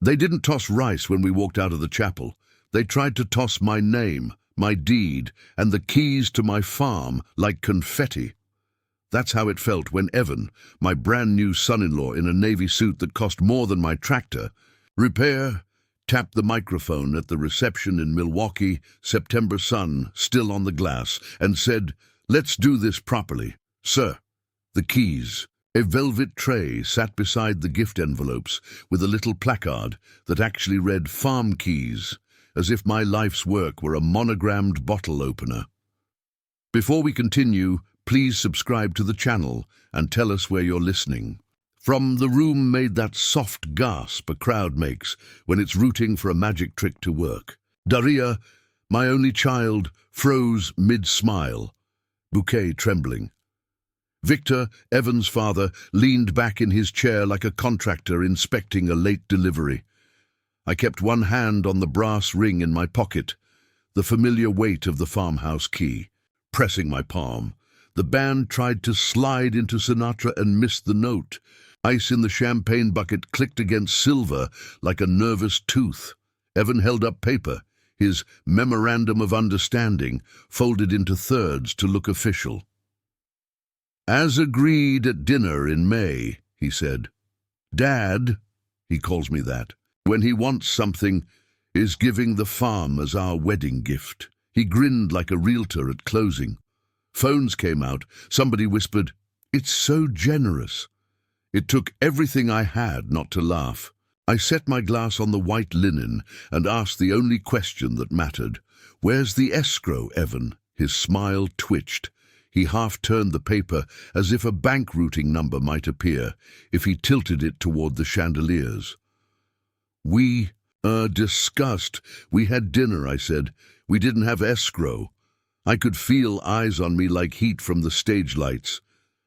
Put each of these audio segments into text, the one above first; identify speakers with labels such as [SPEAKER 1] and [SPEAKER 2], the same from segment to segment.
[SPEAKER 1] They didn't toss rice when we walked out of the chapel. They tried to toss my name, my deed, and the keys to my farm like confetti. That's how it felt when Evan, my brand new son-in-law in a navy suit that cost more than my tractor, tapped the microphone at the reception in Milwaukee, September sun still on the glass, and said, "Let's do this properly. Sir." The keys. A velvet tray sat beside the gift envelopes with a little placard that actually read "Farm Keys," as if my life's work were a monogrammed bottle opener. Before we continue, please subscribe to the channel and tell us where you're listening. From the room made that soft gasp a crowd makes when it's rooting for a magic trick to work. Daria, my only child, froze mid-smile, bouquet trembling. Victor, Evan's father, leaned back in his chair like a contractor inspecting a late delivery. I kept one hand on the brass ring in my pocket, the familiar weight of the farmhouse key, pressing my palm. The band tried to slide into Sinatra and missed the note. Ice in the champagne bucket clicked against silver like a nervous tooth. Evan held up paper, his memorandum of understanding, folded into thirds to look official. "As agreed at dinner in May," he said. "Dad," he calls me that, when he wants something, is giving the farm as our wedding gift. He grinned like a realtor at closing. Phones came out. Somebody whispered, "It's so generous." It took everything I had not to laugh. I set my glass on the white linen and asked the only question that mattered. "Where's the escrow, Evan?" His smile twitched. He half-turned the paper as if a bank routing number might appear if he tilted it toward the chandeliers. "We discussed. We had dinner," I said. "We didn't have escrow." I could feel eyes on me like heat from the stage lights.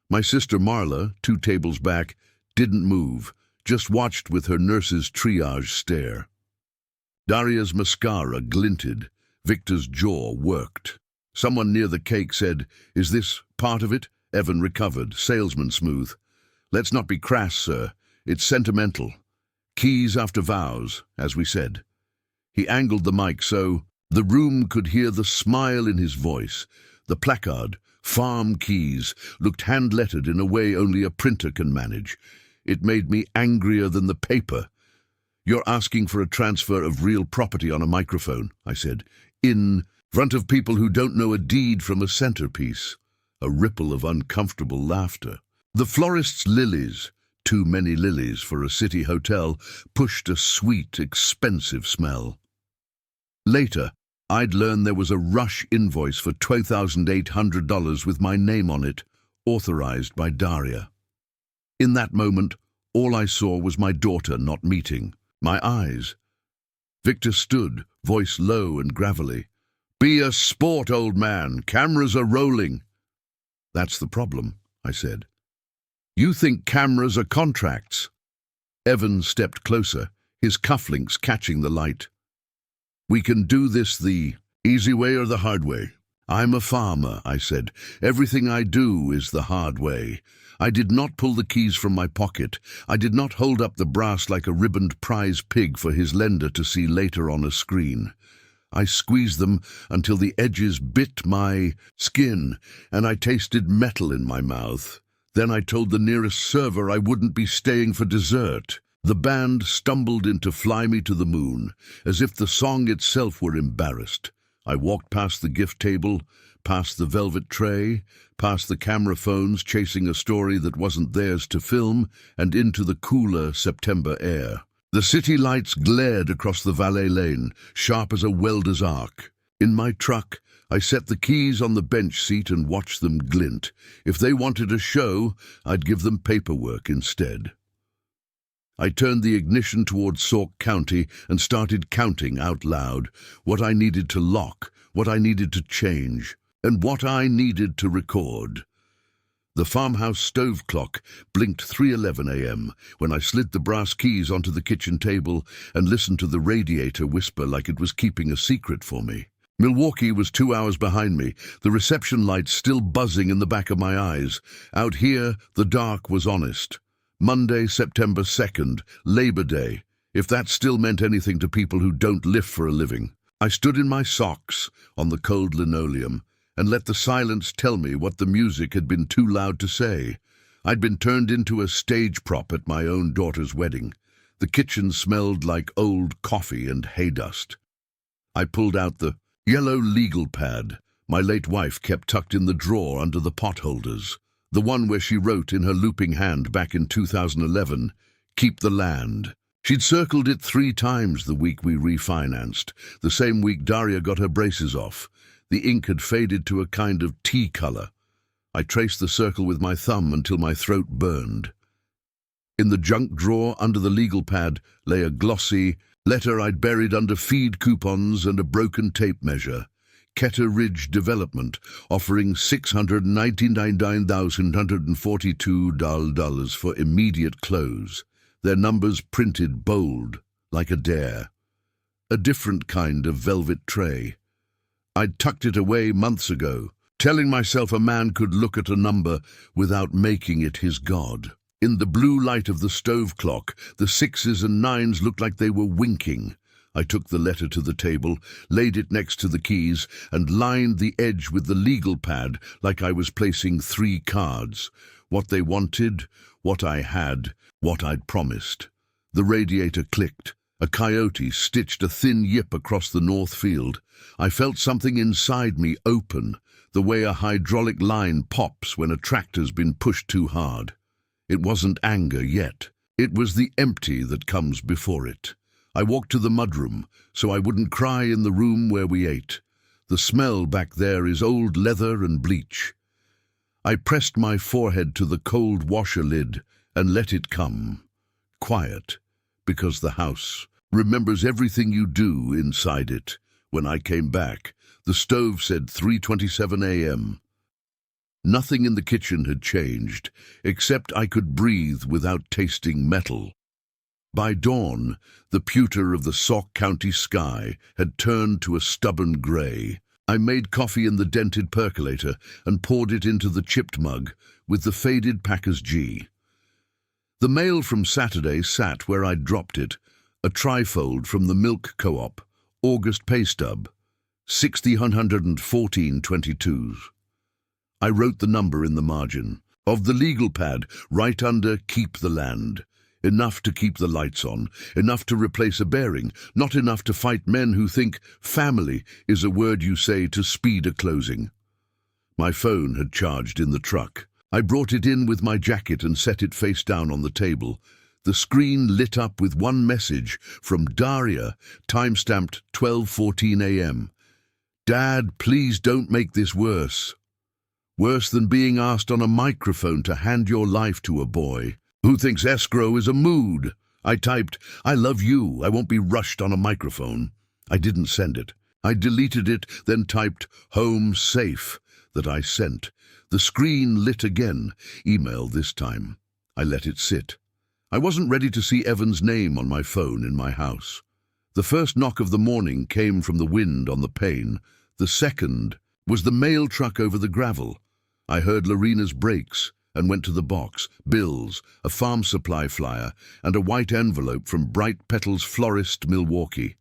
[SPEAKER 1] My sister Marla, 2 tables back, didn't move, just watched with her nurse's triage stare. Daria's mascara glinted. Victor's jaw worked. Someone near the cake said, "Is this part of it?" Evan recovered, salesman smooth. "Let's not be crass, sir. It's sentimental. Keys after vows, as we said." He angled the mic so the room could hear the smile in his voice. The placard, "Farm Keys," looked hand-lettered in a way only a printer can manage. It made me angrier than the paper. "You're asking for a transfer of real property on a microphone," I said, "in front of people who don't know a deed from a centerpiece." A ripple of uncomfortable laughter. The florist's lilies, too many lilies for a city hotel, pushed a sweet, expensive smell. Later, I'd learned there was a rush invoice for $2,800 with my name on it, authorized by Daria. In that moment, all I saw was my daughter not meeting my eyes. Victor stood, voice low and gravelly. "Be a sport, old man. Cameras are rolling." "That's the problem," I said. "You think cameras are contracts." Evan stepped closer, his cufflinks catching the light. "We can do this the easy way or the hard way." "I'm a farmer," I said. "Everything I do is the hard way." I did not pull the keys from my pocket. I did not hold up the brass like a ribboned prize pig for his lender to see later on a screen. I squeezed them until the edges bit my skin, and I tasted metal in my mouth. Then I told the nearest server I wouldn't be staying for dessert. The band stumbled into "Fly Me to the Moon," as if the song itself were embarrassed. I walked past the gift table, past the velvet tray, past the camera phones chasing a story that wasn't theirs to film, and into the cooler September air. The city lights glared across the valet lane, sharp as a welder's arc. In my truck, I set the keys on the bench seat and watched them glint. If they wanted a show, I'd give them paperwork instead. I turned the ignition toward Sauk County and started counting out loud what I needed to lock, what I needed to change, and what I needed to record. The farmhouse stove clock blinked 3:11 a.m. when I slid the brass keys onto the kitchen table and listened to the radiator whisper like it was keeping a secret for me. Milwaukee was 2 hours behind me, the reception lights still buzzing in the back of my eyes. Out here, the dark was honest. Monday, September 2nd, Labor Day. if that still meant anything to people who don't live for a living. I stood in my socks on the cold linoleum and let the silence tell me what the music had been too loud to say. I'd been turned into a stage prop at my own daughter's wedding. The kitchen smelled like old coffee and hay dust. I pulled out the yellow legal pad my late wife kept tucked in the drawer under the potholders, the one where she wrote in her looping hand back in 2011, "Keep the land." She'd circled it 3 times the week we refinanced, the same week Daria got her braces off. The ink had faded to a kind of tea color. I traced the circle with my thumb until my throat burned. In the junk drawer under the legal pad lay a glossy letter I'd buried under feed coupons and a broken tape measure. Ketter Ridge Development, offering $699,142 for immediate close. Their numbers printed bold, like a dare. A different kind of velvet tray. I'd tucked it away months ago, telling myself a man could look at a number without making it his god. In the blue light of the stove clock, the 6s and 9s looked like they were winking. I took the letter to the table, laid it next to the keys, and lined the edge with the legal pad like I was placing 3 cards. What they wanted, what I had, what I'd promised. The radiator clicked. A coyote stitched a thin yip across the north field. I felt something inside me open, the way a hydraulic line pops when a tractor's been pushed too hard. It wasn't anger yet. It was the empty that comes before it. I walked to the mudroom, so I wouldn't cry in the room where we ate. The smell back there is old leather and bleach. I pressed my forehead to the cold washer lid and let it come. Quiet, because the house remembers everything you do inside it. When I came back, the stove said 3:27 a.m. Nothing in the kitchen had changed, except I could breathe without tasting metal. By dawn, the pewter of the Sauk County sky had turned to a stubborn gray. I made coffee in the dented percolator and poured it into the chipped mug with the faded Packers G. The mail from Saturday sat where I'd dropped it, a trifold from the milk co-op, August pay stub, 60,114.22. I wrote the number in the margin of the legal pad right under "Keep the land." Enough to keep the lights on, enough to replace a bearing, not enough to fight men who think family is a word you say to speed a closing. My phone had charged in the truck. I brought it in with my jacket and set it face down on the table. The screen lit up with one message from Daria, time-stamped 12:14 a.m. "Dad, please don't make this worse. Worse than being asked on a microphone to hand your life to a boy who thinks escrow is a mood." I typed, "I love you, I won't be rushed on a microphone." I didn't send it. I deleted it, then typed "home safe" that I sent. The screen lit again, email this time. I let it sit. I wasn't ready to see Evan's name on my phone in my house. The first knock of the morning came from the wind on the pane. The second was the mail truck over the gravel. I heard Lorena's brakes and went to the box, bills, a farm supply flyer, and a white envelope from Bright Petals Florist, Milwaukee.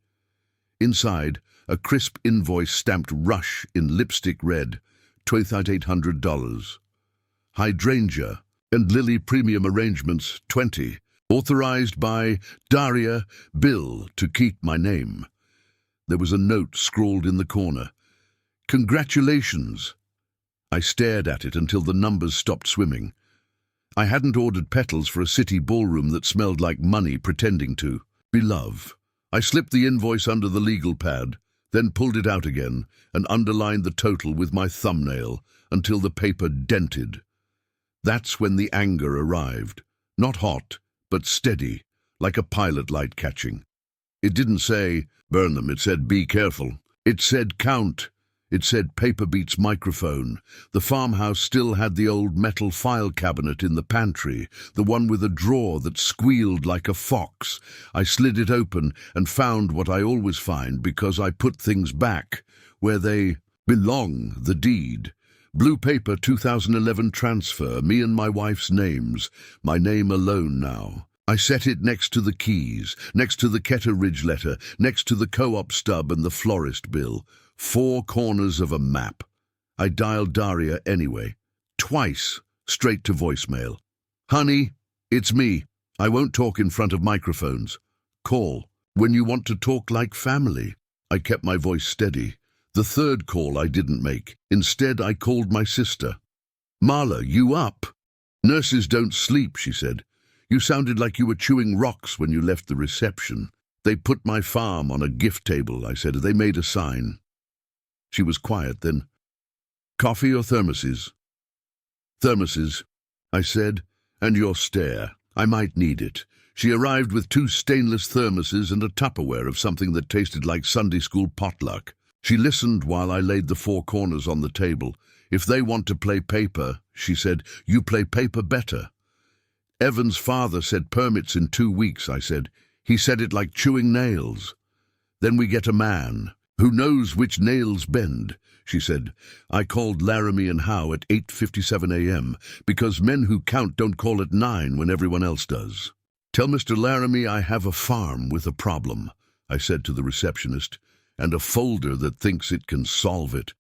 [SPEAKER 1] Inside, a crisp invoice stamped Rush in lipstick red, $2,800. Hydrangea and Lily Premium Arrangements, 20. Authorized by Daria, Bill, to keep my name. There was a note scrawled in the corner. "Congratulations." I stared at it until the numbers stopped swimming. I hadn't ordered petals for a city ballroom that smelled like money pretending to be love. I slipped the invoice under the legal pad, then pulled it out again and underlined the total with my thumbnail until the paper dented. That's when the anger arrived. Not hot, but steady, like a pilot light catching. It didn't say, "Burn them," it said, "Be careful." It said, "Count." It said, "Paper beats microphone." The farmhouse still had the old metal file cabinet in the pantry, the one with a drawer that squealed like a fox. I slid it open and found what I always find because I put things back where they belong, the deed. Blue paper 2011 transfer, me and my wife's names, my name alone now. I set it next to the keys, next to the Ketter Ridge letter, next to the co-op stub and the florist bill. 4 corners of a map. I dialed Daria anyway. Twice, straight to voicemail. Honey, it's me. I won't talk in front of microphones. Call when you want to talk like family. I kept my voice steady. The third call I didn't make. Instead, I called my sister. Marla, you up? Nurses don't sleep, she said. You sounded like you were chewing rocks when you left the reception. They put my farm on a gift table, I said. They made a sign. She was quiet then. Coffee or thermoses? Thermoses, I said, and your stare. I might need it. She arrived with 2 stainless thermoses and a Tupperware of something that tasted like Sunday school potluck. She listened while I laid the 4 corners on the table. If they want to play paper, she said, you play paper better. Evan's father said permits in 2 weeks, I said. He said it like chewing nails. Then we get a man who knows which nails bend, she said. I called Laramie and Howe at 8:57 a.m. because men who count don't call at 9 when everyone else does. Tell Mr. Laramie I have a farm with a problem, I said to the receptionist, and a folder that thinks it can solve it.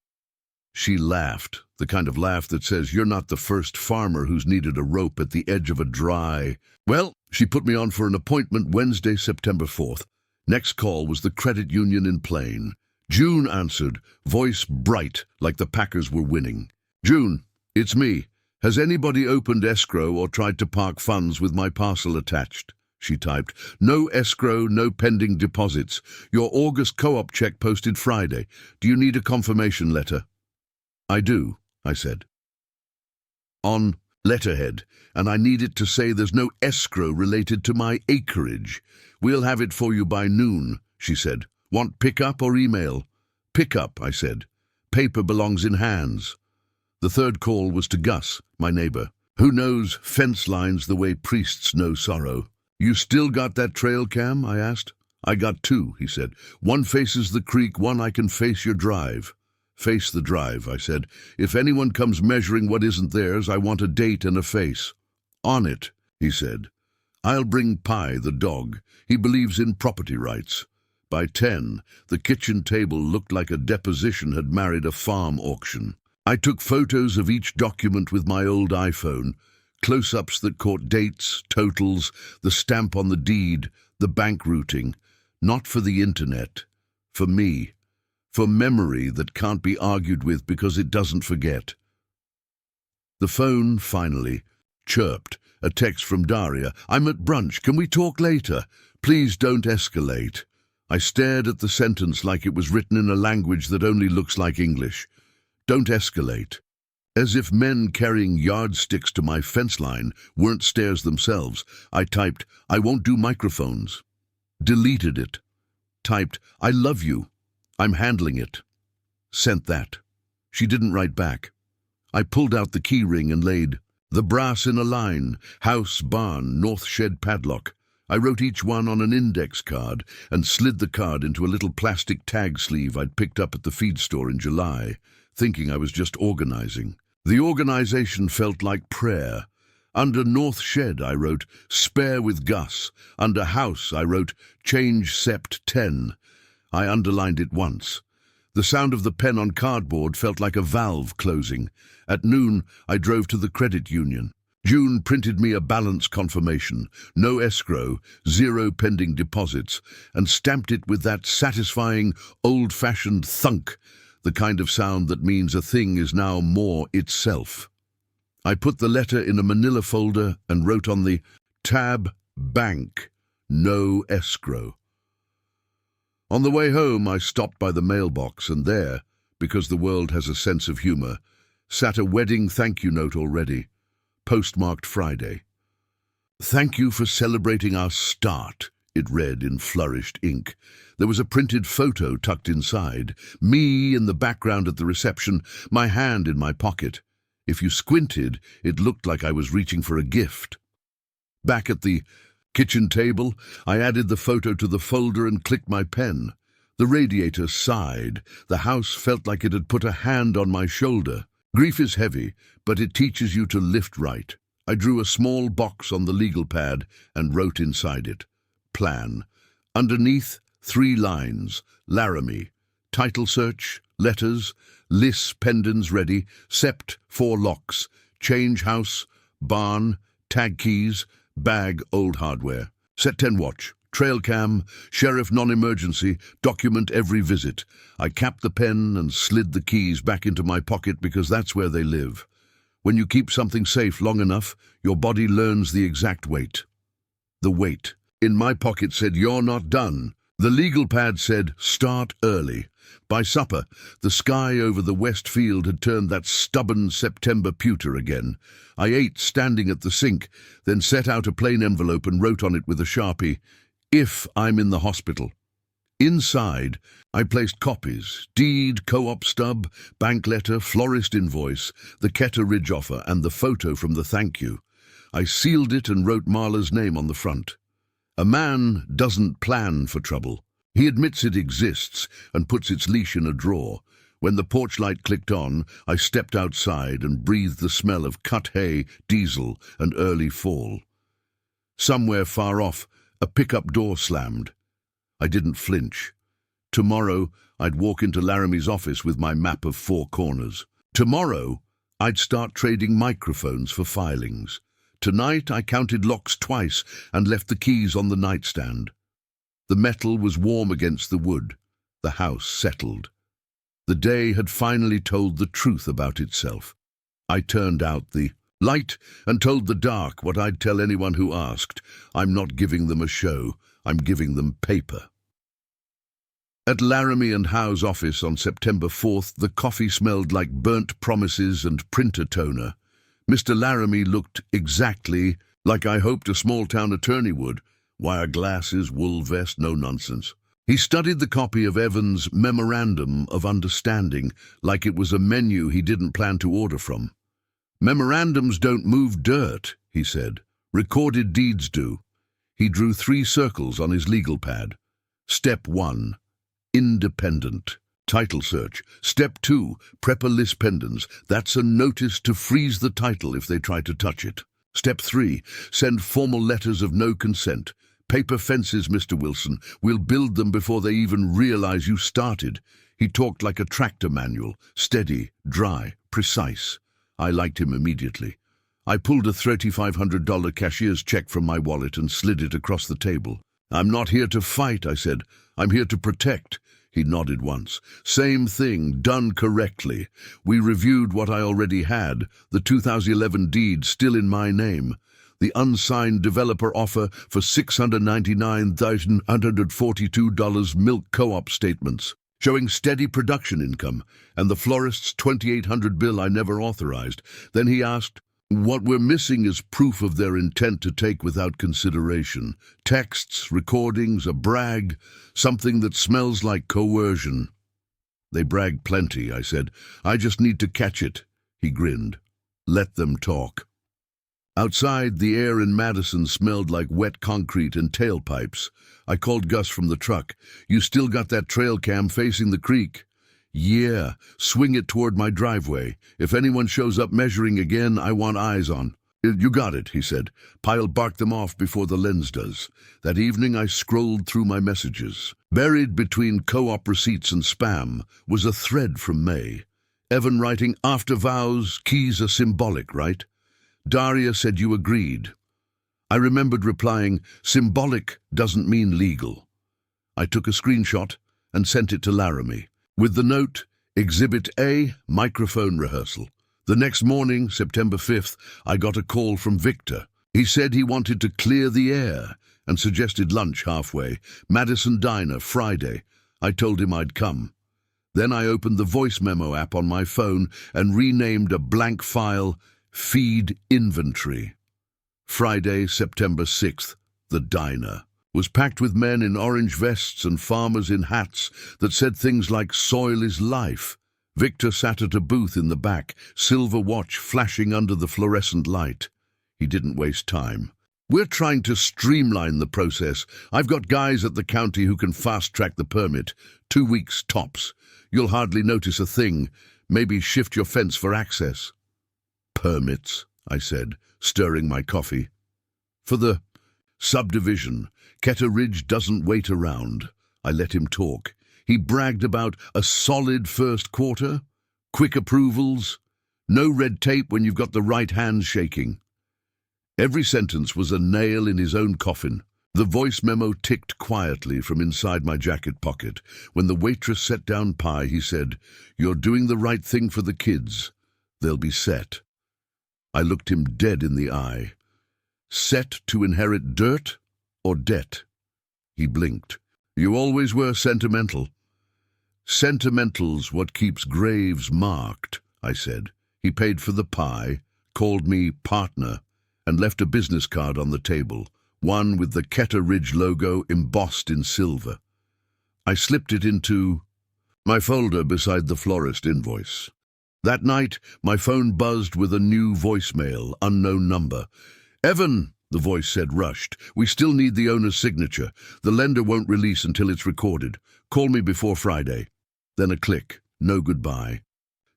[SPEAKER 1] She laughed, the kind of laugh that says you're not the first farmer who's needed a rope at the edge of a dry. Well, she put me on for an appointment Wednesday, September 4th. Next call was the credit union in Plain. June answered, voice bright, like the Packers were winning. June, it's me. Has anybody opened escrow or tried to park funds with my parcel attached? She typed. No escrow, no pending deposits. Your August co-op check posted Friday. Do you need a confirmation letter? I do, I said. On letterhead, and I need it to say there's no escrow related to my acreage. We'll have it for you by noon, she said. Want pickup or email? Pickup, I said. Paper belongs in hands. The third call was to Gus, my neighbor, who knows fence lines the way priests know sorrow. You still got that trail cam? I asked. I got 2, he said. One faces the creek, one I can face your drive. Face the drive, I said. If anyone comes measuring what isn't theirs, I want a date and a face. On it, he said. I'll bring Pi, the dog. He believes in property rights. By 10, the kitchen table looked like a deposition had married a farm auction. I took photos of each document with my old iPhone, close-ups that caught dates, totals, the stamp on the deed, the bank routing. Not for the internet. For me. For memory that can't be argued with because it doesn't forget. The phone, finally, chirped. A text from Daria. I'm at brunch. Can we talk later? Please don't escalate. I stared at the sentence like it was written in a language that only looks like English. Don't escalate. As if men carrying yardsticks to my fence line weren't stairs themselves, I typed, I won't do microphones. Deleted it. Typed, I love you. I'm handling it. Sent that. She didn't write back. I pulled out the key ring and laid the brass in a line, house, barn, north shed padlock. I wrote each one on an index card and slid the card into a little plastic tag sleeve I'd picked up at the feed store in July, thinking I was just organizing. The organization felt like prayer. Under north shed, I wrote, spare with Gus. Under house, I wrote, change sept 10. I underlined it once. The sound of the pen on cardboard felt like a valve closing. At noon, I drove to the credit union. June printed me a balance confirmation, no escrow, 0 pending deposits, and stamped it with that satisfying, old-fashioned thunk, the kind of sound that means a thing is now more itself. I put the letter in a manila folder and wrote on the tab, bank, no escrow. On the way home, I stopped by the mailbox, and there, because the world has a sense of humor, sat a wedding thank you note already, postmarked Friday. Thank you for celebrating our start, it read in flourished ink. There was a printed photo tucked inside, me in the background at the reception, my hand in my pocket. If you squinted, it looked like I was reaching for a gift. Back at the kitchen table, I added the photo to the folder and clicked my pen. The radiator sighed. The house felt like it had put a hand on my shoulder. Grief is heavy, but it teaches you to lift right. I drew a small box on the legal pad and wrote inside it, Plan. Underneath, 3 lines, Laramie. Title search, letters, Liss pendants ready, sept 4 locks, change house, barn, tag keys, bag old hardware. Set 10 watch, trail cam, sheriff non-emergency, document every visit. I capped the pen and slid the keys back into my pocket because that's where they live. When you keep something safe long enough, your body learns the exact weight. The weight. In my pocket said, "You're not done." The legal pad said, "Start early." By supper, the sky over the west field had turned that stubborn September pewter again. I ate standing at the sink, then set out a plain envelope and wrote on it with a Sharpie, "If I'm in the hospital." Inside, I placed copies, deed, co-op stub, bank letter, florist invoice, the Ketter Ridge offer, and the photo from the thank you. I sealed it and wrote Marla's name on the front. A man doesn't plan for trouble. He admits it exists and puts its leash in a drawer. When the porch light clicked on, I stepped outside and breathed the smell of cut hay, diesel, and early fall. Somewhere far off, a pickup door slammed. I didn't flinch. Tomorrow, I'd walk into Laramie's office with my map of 4 corners. Tomorrow, I'd start trading microphones for filings. Tonight, I counted locks twice and left the keys on the nightstand. The metal was warm against the wood. The house settled. The day had finally told the truth about itself. I turned out the light and told the dark what I'd tell anyone who asked. I'm not giving them a show. I'm giving them paper. At Laramie and Howe's office on September 4th, the coffee smelled like burnt promises and printer toner. Mr. Laramie looked exactly like I hoped a small-town attorney would. Wire glasses, wool vest, no nonsense. He studied the copy of Evans' Memorandum of Understanding like it was a menu he didn't plan to order from. "Memorandums don't move dirt," he said. "Recorded deeds do." He drew 3 circles on his legal pad. Step 1, independent. Title search. Step 2, prep a Liss pendants. That's a notice to freeze the title if they try to touch it. Step 3, send formal letters of no consent. Paper fences, Mr. Wilson. We'll build them before they even realize you started. He talked like a tractor manual, steady, dry, precise. I liked him immediately. I pulled a $3,500 cashier's check from my wallet and slid it across the table. "I'm not here to fight," I said. "I'm here to protect." He nodded once. "Same thing, done correctly. We reviewed what I already had, the 2011 deed still in my name. The unsigned developer offer for $699,142 milk co-op statements, showing steady production income, and the florist's $2,800 bill I never authorized." Then he asked, "What we're missing is proof of their intent to take without consideration. Texts, recordings, a brag, something that smells like coercion." "They brag plenty," I said. "I just need to catch it." He grinned. "Let them talk." Outside, the air in Madison smelled like wet concrete and tailpipes. I called Gus from the truck. "You still got that trail cam facing the creek?" "Yeah, swing it toward my driveway. If anyone shows up measuring again, I want eyes on." "You got it," he said. "I'll bark them off before the lens does." That evening I scrolled through my messages. Buried between co-op receipts and spam was a thread from May. Evan writing, "After vows, keys are symbolic, right? Daria said you agreed." I remembered replying, "Symbolic doesn't mean legal." I took a screenshot and sent it to Laramie. With the note, Exhibit A, microphone rehearsal. The next morning, September 5th, I got a call from Victor. He said he wanted to clear the air and suggested lunch halfway. Madison Diner, Friday. I told him I'd come. Then I opened the voice memo app on my phone and renamed a blank file Feed Inventory. Friday, September 6th, the diner was packed with men in orange vests and farmers in hats that said things like "soil is life." Victor sat at a booth in the back, silver watch flashing under the fluorescent light. He didn't waste time. "We're trying to streamline the process. I've got guys at the county who can fast-track the permit. 2 weeks tops. You'll hardly notice a thing. Maybe shift your fence for access." "Permits," I said, stirring my coffee. For the subdivision, Ketter Ridge doesn't wait around. I let him talk. He bragged about a solid first quarter, quick approvals, no red tape when you've got the right hands shaking. Every sentence was a nail in his own coffin. The voice memo ticked quietly from inside my jacket pocket. When the waitress set down pie, he said, "You're doing the right thing for the kids. They'll be set." I looked him dead in the eye. Set to inherit dirt or debt? He blinked. "You always were sentimental." "Sentimental's what keeps graves marked," I said. He paid for the pie, called me partner, and left a business card on the table, one with the Ketter Ridge logo embossed in silver. I slipped it into my folder beside the florist invoice. That night, my phone buzzed with a new voicemail, unknown number. "Evan," the voice said, rushed. "We still need the owner's signature. The lender won't release until it's recorded. Call me before Friday." Then a click, no goodbye.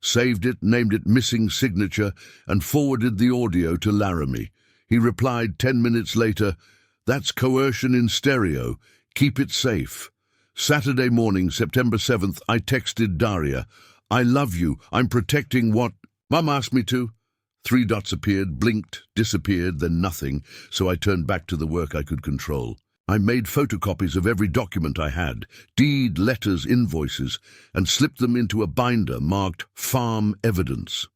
[SPEAKER 1] Saved it, named it missing signature, and forwarded the audio to Laramie. He replied 10 minutes later, "That's coercion in stereo. Keep it safe." Saturday morning, September 7th, I texted Daria, "I love you. I'm protecting what Mum asked me to." 3 dots appeared, blinked, disappeared, then nothing, so I turned back to the work I could control. I made photocopies of every document I had, deed, letters, invoices, and slipped them into a binder marked Farm Evidence.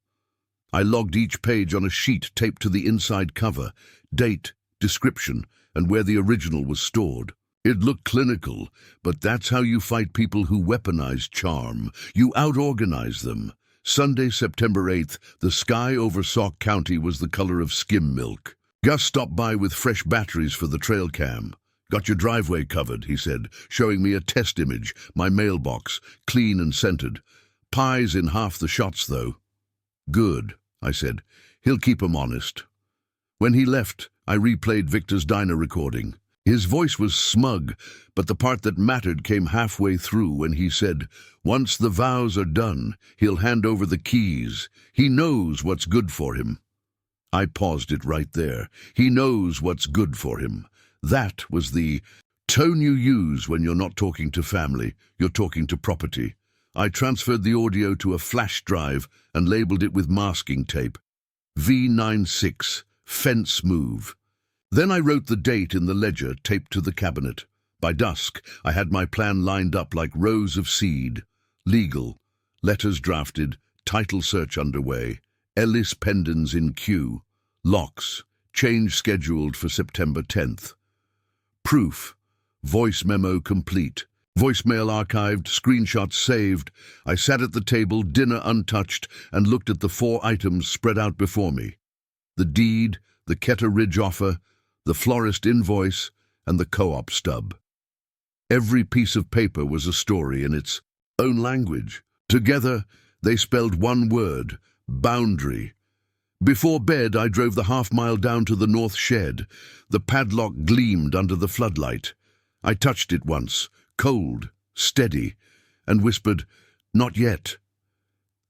[SPEAKER 1] I logged each page on a sheet taped to the inside cover, date, description, and where the original was stored. It looked clinical, but that's how you fight people who weaponize charm. You out-organize them. Sunday, September 8th, the sky over Sauk County was the color of skim milk. Gus stopped by with fresh batteries for the trail cam. "Got your driveway covered," he said, showing me a test image, my mailbox, clean and scented. "Pies in half the shots, though." "Good," I said. "He'll keep 'em honest." When he left, I replayed Victor's diner recording. His voice was smug, but the part that mattered came halfway through when he said, "Once the vows are done, he'll hand over the keys. He knows what's good for him." I paused it right there. He knows what's good for him. That was the tone you use when you're not talking to family, you're talking to property. I transferred the audio to a flash drive and labeled it with masking tape. V96, fence move. Then I wrote the date in the ledger taped to the cabinet. By dusk, I had my plan lined up like rows of seed. Legal, letters drafted, title search underway, Ellis pendants in queue, locks, change scheduled for September 10th. Proof, voice memo complete, voicemail archived, screenshots saved. I sat at the table, dinner untouched, and looked at the 4 items spread out before me. The deed, the Ketter Ridge offer, the florist invoice, and the co-op stub. Every piece of paper was a story in its own language. Together, they spelled one word: boundary. Before bed, I drove the half-mile down to the north shed. The padlock gleamed under the floodlight. I touched it once, cold, steady, and whispered, "Not yet."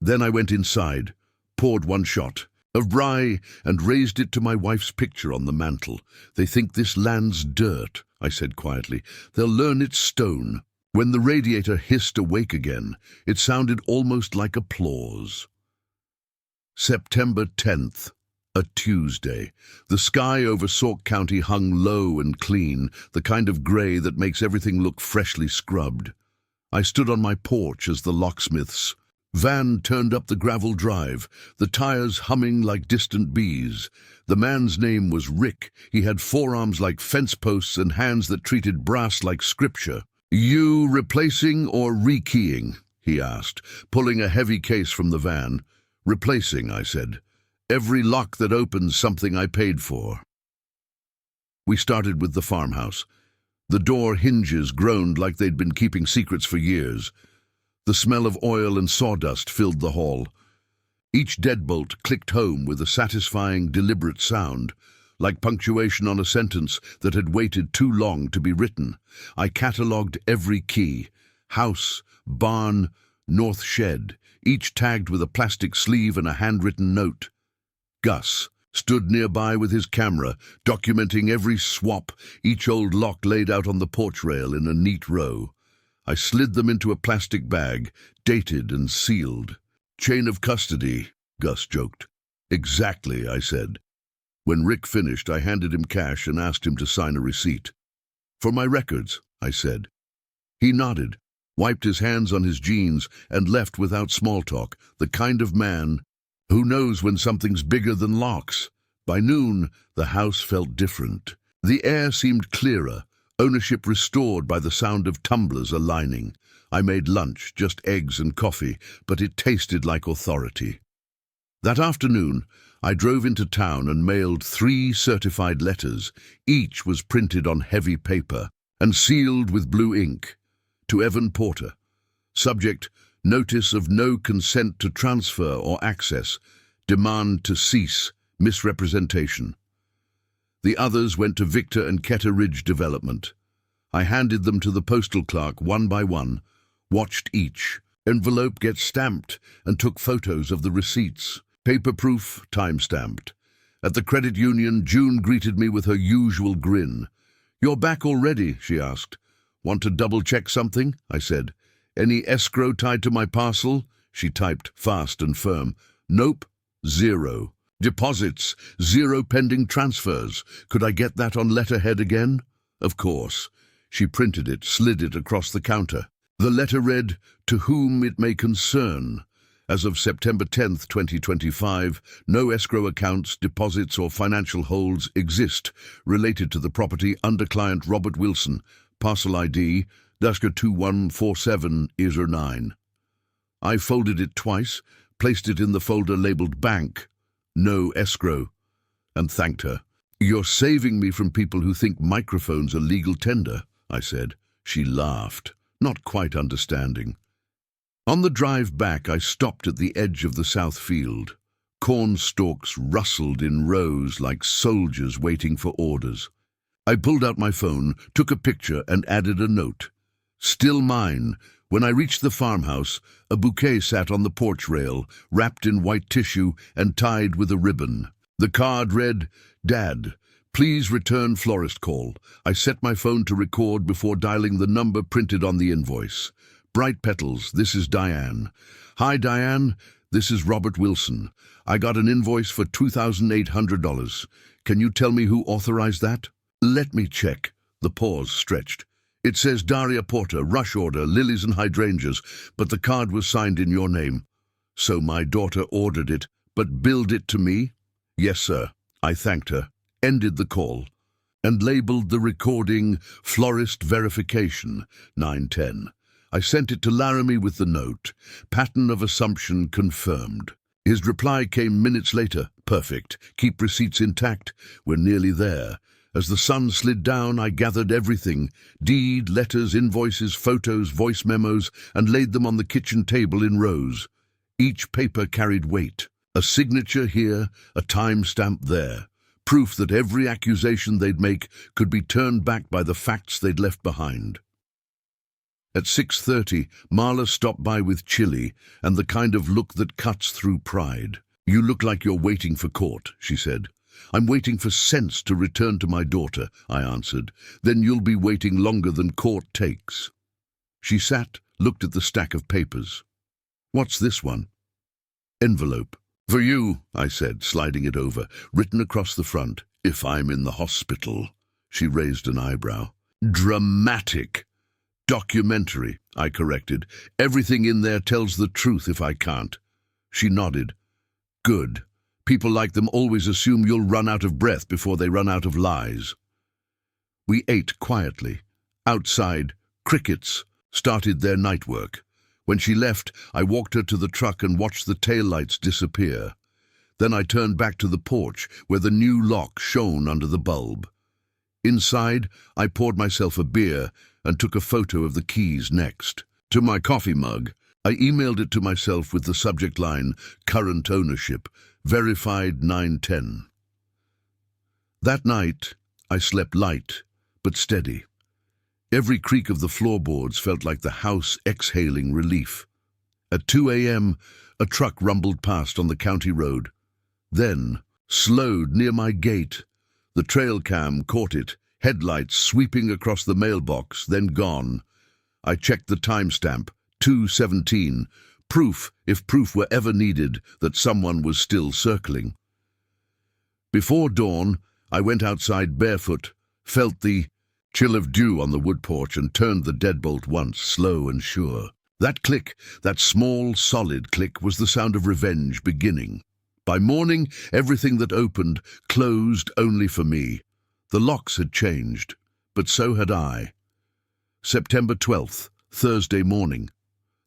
[SPEAKER 1] Then I went inside, poured 1 shot of rye, and raised it to my wife's picture on the mantel. "They think this land's dirt," I said quietly. "They'll learn it's stone." When the radiator hissed awake again, it sounded almost like applause. September 10th, a Tuesday. The sky over Sauk County hung low and clean, the kind of gray that makes everything look freshly scrubbed. I stood on my porch as the locksmith's van turned up the gravel drive, the tires humming like distant bees. The man's name was Rick. He had forearms like fence posts and hands that treated brass like scripture. "You replacing or rekeying?" he asked, pulling a heavy case from the van. "Replacing," I said. "Every lock that opens something I paid for." We started with the farmhouse. The door hinges groaned like they'd been keeping secrets for years. The smell of oil and sawdust filled the hall. Each deadbolt clicked home with a satisfying, deliberate sound, like punctuation on a sentence that had waited too long to be written. I catalogued every key: house, barn, north shed, each tagged with a plastic sleeve and a handwritten note. "Gus, stood nearby with his camera, documenting every swap, each old lock laid out on the porch rail in a neat row. I slid them into a plastic bag, dated and sealed. "Chain of custody," Gus joked. "Exactly," I said. When Rick finished, I handed him cash and asked him to sign a receipt. "For my records," I said. He nodded, wiped his hands on his jeans, and left without small talk, the kind of man who knows when something's bigger than locks. By noon, the house felt different. The air seemed clearer, ownership restored by the sound of tumblers aligning. I made lunch, just eggs and coffee, but it tasted like authority. That afternoon, I drove into town and mailed 3 certified letters. Each was printed on heavy paper and sealed with blue ink. To Evan Porter. Subject: notice of no consent to transfer or access. Demand to cease misrepresentation. The others went to Victor and Keta Ridge Development. I handed them to the postal clerk one by one, watched each envelope get stamped, and took photos of the receipts. Paper-proof, time-stamped. At the credit union, June greeted me with her usual grin. "You're back already?" she asked. "Want to double-check something?" I said. "Any escrow tied to my parcel?" She typed, fast and firm. "Nope, 0. Deposits, 0 pending transfers. Could I get that on letterhead again?" "Of course." She printed it, slid it across the counter. The letter read, "To whom it may concern. As of September 10th, 2025, no escrow accounts, deposits or financial holds exist related to the property under client Robert Wilson, parcel ID -2147-9. I folded it twice, placed it in the folder labeled Bank, no escrow, and thanked her. "You're saving me from people who think microphones are legal tender," I said. She laughed, not quite understanding. On the drive back, I stopped at the edge of the south field. Corn stalks rustled in rows like soldiers waiting for orders. I pulled out my phone, took a picture, and added a note. "Still mine." When I reached the farmhouse, a bouquet sat on the porch rail, wrapped in white tissue and tied with a ribbon. The card read, "Dad, please return florist call." I set my phone to record before dialing the number printed on the invoice. "Bright petals, this is Diane." "Hi, Diane, this is Robert Wilson. I got an invoice for $2,800. Can you tell me who authorized that?" "Let me check." The pause stretched. "It says Daria Porter, rush order, lilies and hydrangeas, but the card was signed in your name." "So my daughter ordered it, but billed it to me?" "Yes, sir." I thanked her, ended the call, and labeled the recording Florist Verification, 910. I sent it to Laramie with the note, "Pattern of assumption confirmed." His reply came minutes later. "Perfect. Keep receipts intact. We're nearly there." As the sun slid down, I gathered everything: deed, letters, invoices, photos, voice memos, and laid them on the kitchen table in rows. Each paper carried weight. A signature here, a time-stamp there. Proof that every accusation they'd make could be turned back by the facts they'd left behind. At 6:30, Marla stopped by with chili and the kind of look that cuts through pride. "You look like you're waiting for court," she said. "I'm waiting for sense to return to my daughter," I answered. "Then you'll be waiting longer than court takes." She sat, looked at the stack of papers. "What's this one?" "Envelope." "For you," I said, sliding it over, written across the front, "If I'm in the hospital." She raised an eyebrow. "Dramatic." "Documentary," I corrected. "Everything in there tells the truth if I can't." She nodded. "Good. People like them always assume you'll run out of breath before they run out of lies." We ate quietly. Outside, crickets started their night work. When she left, I walked her to the truck and watched the taillights disappear. Then I turned back to the porch, where the new lock shone under the bulb. Inside, I poured myself a beer and took a photo of the keys next. To my coffee mug, I emailed it to myself with the subject line, "Current ownership, verified 910. That night, I slept light, but steady. Every creak of the floorboards felt like the house exhaling relief. At 2 a.m., a truck rumbled past on the county road. Then, slowed near my gate. The trail cam caught it, headlights sweeping across the mailbox, then gone. I checked the timestamp, 2:17, proof, if proof were ever needed, that someone was still circling. Before dawn, I went outside barefoot, felt the chill of dew on the wood porch and turned the deadbolt once, slow and sure. That click, that small, solid click, was the sound of revenge beginning. By morning, everything that opened closed only for me. The locks had changed, but so had I. September 12th, Thursday morning.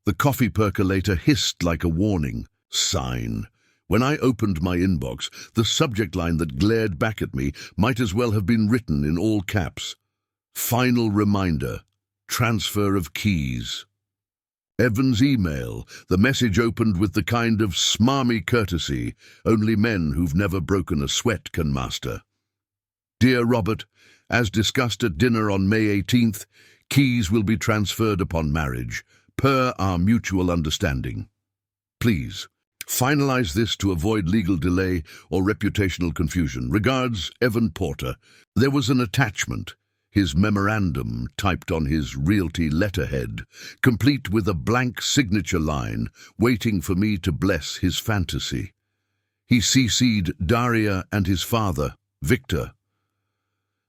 [SPEAKER 1] The coffee percolator hissed like a warning sign. When I opened my inbox, the subject line that glared back at me might as well have been written in all caps. Final reminder. Transfer of keys. Evan's email. The message opened with the kind of smarmy courtesy only men who've never broken a sweat can master. Dear Robert, as discussed at dinner on May 18th, keys will be transferred upon marriage, per our mutual understanding. Please, finalize this to avoid legal delay or reputational confusion. Regards, Evan Porter. There was an attachment, his memorandum typed on his realty letterhead, complete with a blank signature line, waiting for me to bless his fantasy. He CC'd Daria and his father, Victor.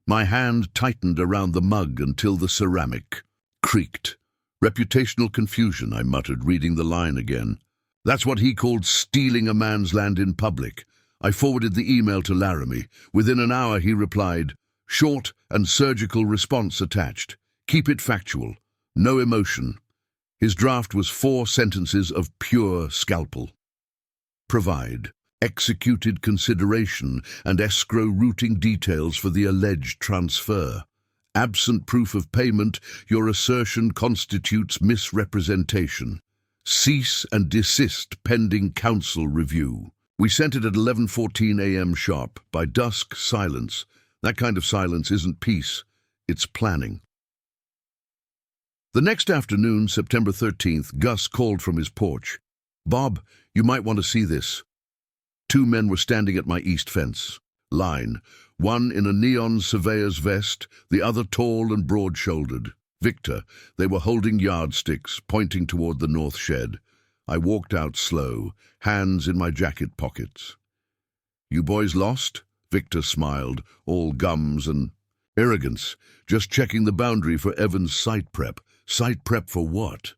[SPEAKER 1] My hand tightened around the mug until the ceramic creaked. Reputational confusion, I muttered, reading the line again. That's what he called stealing a man's land in public. I forwarded the email to Laramie. Within an hour he replied, short and surgical response attached. Keep it factual. No emotion. His draft was 4 sentences of pure scalpel. Provide executed consideration and escrow routing details for the alleged transfer. Absent proof of payment, your assertion constitutes misrepresentation. Cease and desist pending counsel review. We sent it at 11:14 a.m. sharp. By dusk, silence. That kind of silence isn't peace, it's planning. The next afternoon, September 13th, Gus called from his porch. Bob, you might want to see this. 2 men were standing at my east fence line, one in a neon surveyor's vest, the other tall and broad-shouldered. Victor. They were holding yardsticks, pointing toward the north shed. I walked out slow, hands in my jacket pockets. You boys lost? Victor smiled, all gums and arrogance, just checking the boundary for Evan's site prep. Site prep for what?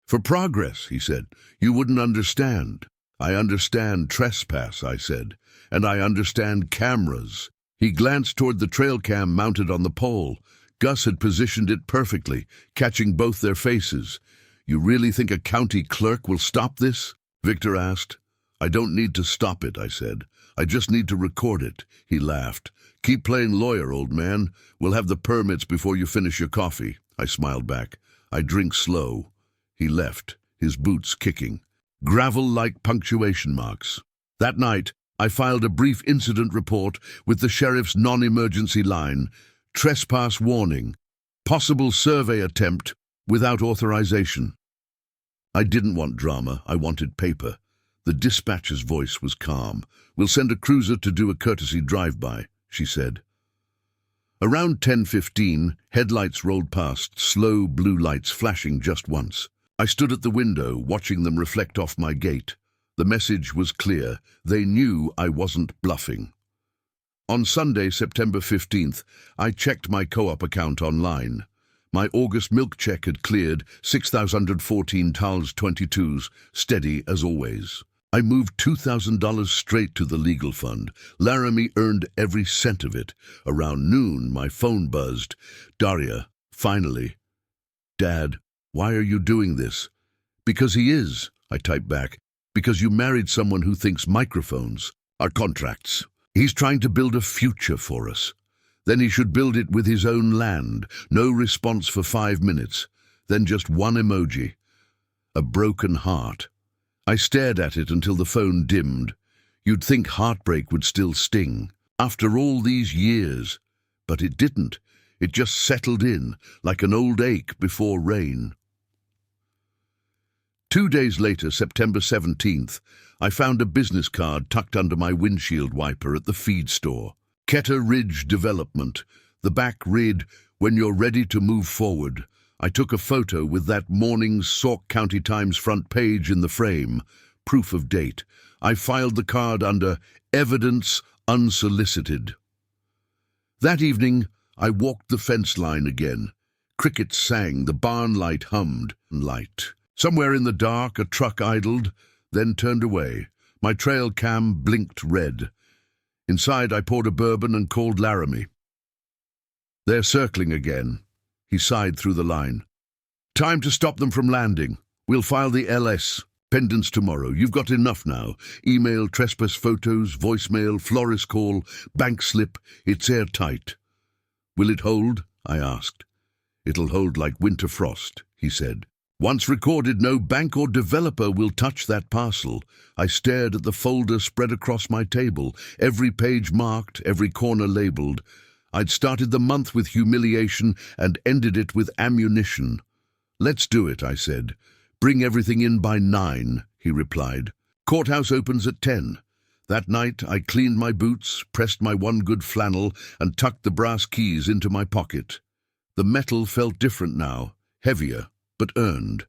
[SPEAKER 1] For progress, he said. You wouldn't understand. I understand trespass, I said, and I understand cameras. He glanced toward the trail cam mounted on the pole. Gus had positioned it perfectly, catching both their faces. You really think a county clerk will stop this? Victor asked. I don't need to stop it, I said. I just need to record it. He laughed. Keep playing lawyer, old man. We'll have the permits before you finish your coffee. I smiled back. I drink slow. He left, his boots kicking. Gravel-like punctuation marks. That night, I filed a brief incident report with the sheriff's non-emergency line. Trespass warning. Possible survey attempt without authorization. I didn't want drama. I wanted paper. The dispatcher's voice was calm. We'll send a cruiser to do a courtesy drive-by, she said. Around 10:15, headlights rolled past, slow blue lights flashing just once. I stood at the window, watching them reflect off my gate. The message was clear. They knew I wasn't bluffing. On Sunday, September 15th, I checked my co-op account online. My August milk check had cleared, 6,014 TALS 22s, steady as always. I moved $2,000 straight to the legal fund. Laramie earned every cent of it. Around noon, my phone buzzed. Daria, finally. Dad, why are you doing this? Because he is, I typed back. Because you married someone who thinks microphones are contracts. He's trying to build a future for us. Then he should build it with his own land. No response for 5 minutes. Then just one emoji. A broken heart. I stared at it until the phone dimmed. You'd think heartbreak would still sting. After all these years. But it didn't. It just settled in, like an old ache before rain. 2 days later, September 17th, I found a business card tucked under my windshield wiper at the feed store. Ketter Ridge Development. The back read, "When you're ready to move forward." I took a photo with that morning's Sauk County Times front page in the frame. Proof of date. I filed the card under Evidence Unsolicited. That evening, I walked the fence line again. Crickets sang, the barn light hummed. Light. Somewhere in the dark, a truck idled, then turned away. My trail cam blinked red. Inside, I poured a bourbon and called Laramie. "They're circling again." He sighed through the line. "Time to stop them from landing. We'll file the LS. Pendants tomorrow. You've got enough now. Email, trespass photos, voicemail, florist call, bank slip. It's airtight." "Will it hold?" I asked. "It'll hold like winter frost," he said. "Once recorded, no bank or developer will touch that parcel." I stared at the folder spread across my table, every page marked, every corner labeled. I'd started the month with humiliation and ended it with ammunition. "Let's do it," I said. "Bring everything in by 9, he replied. "Courthouse opens at 10. That night, I cleaned my boots, pressed my one good flannel, and tucked the brass keys into my pocket. The metal felt different now, heavier, but earned.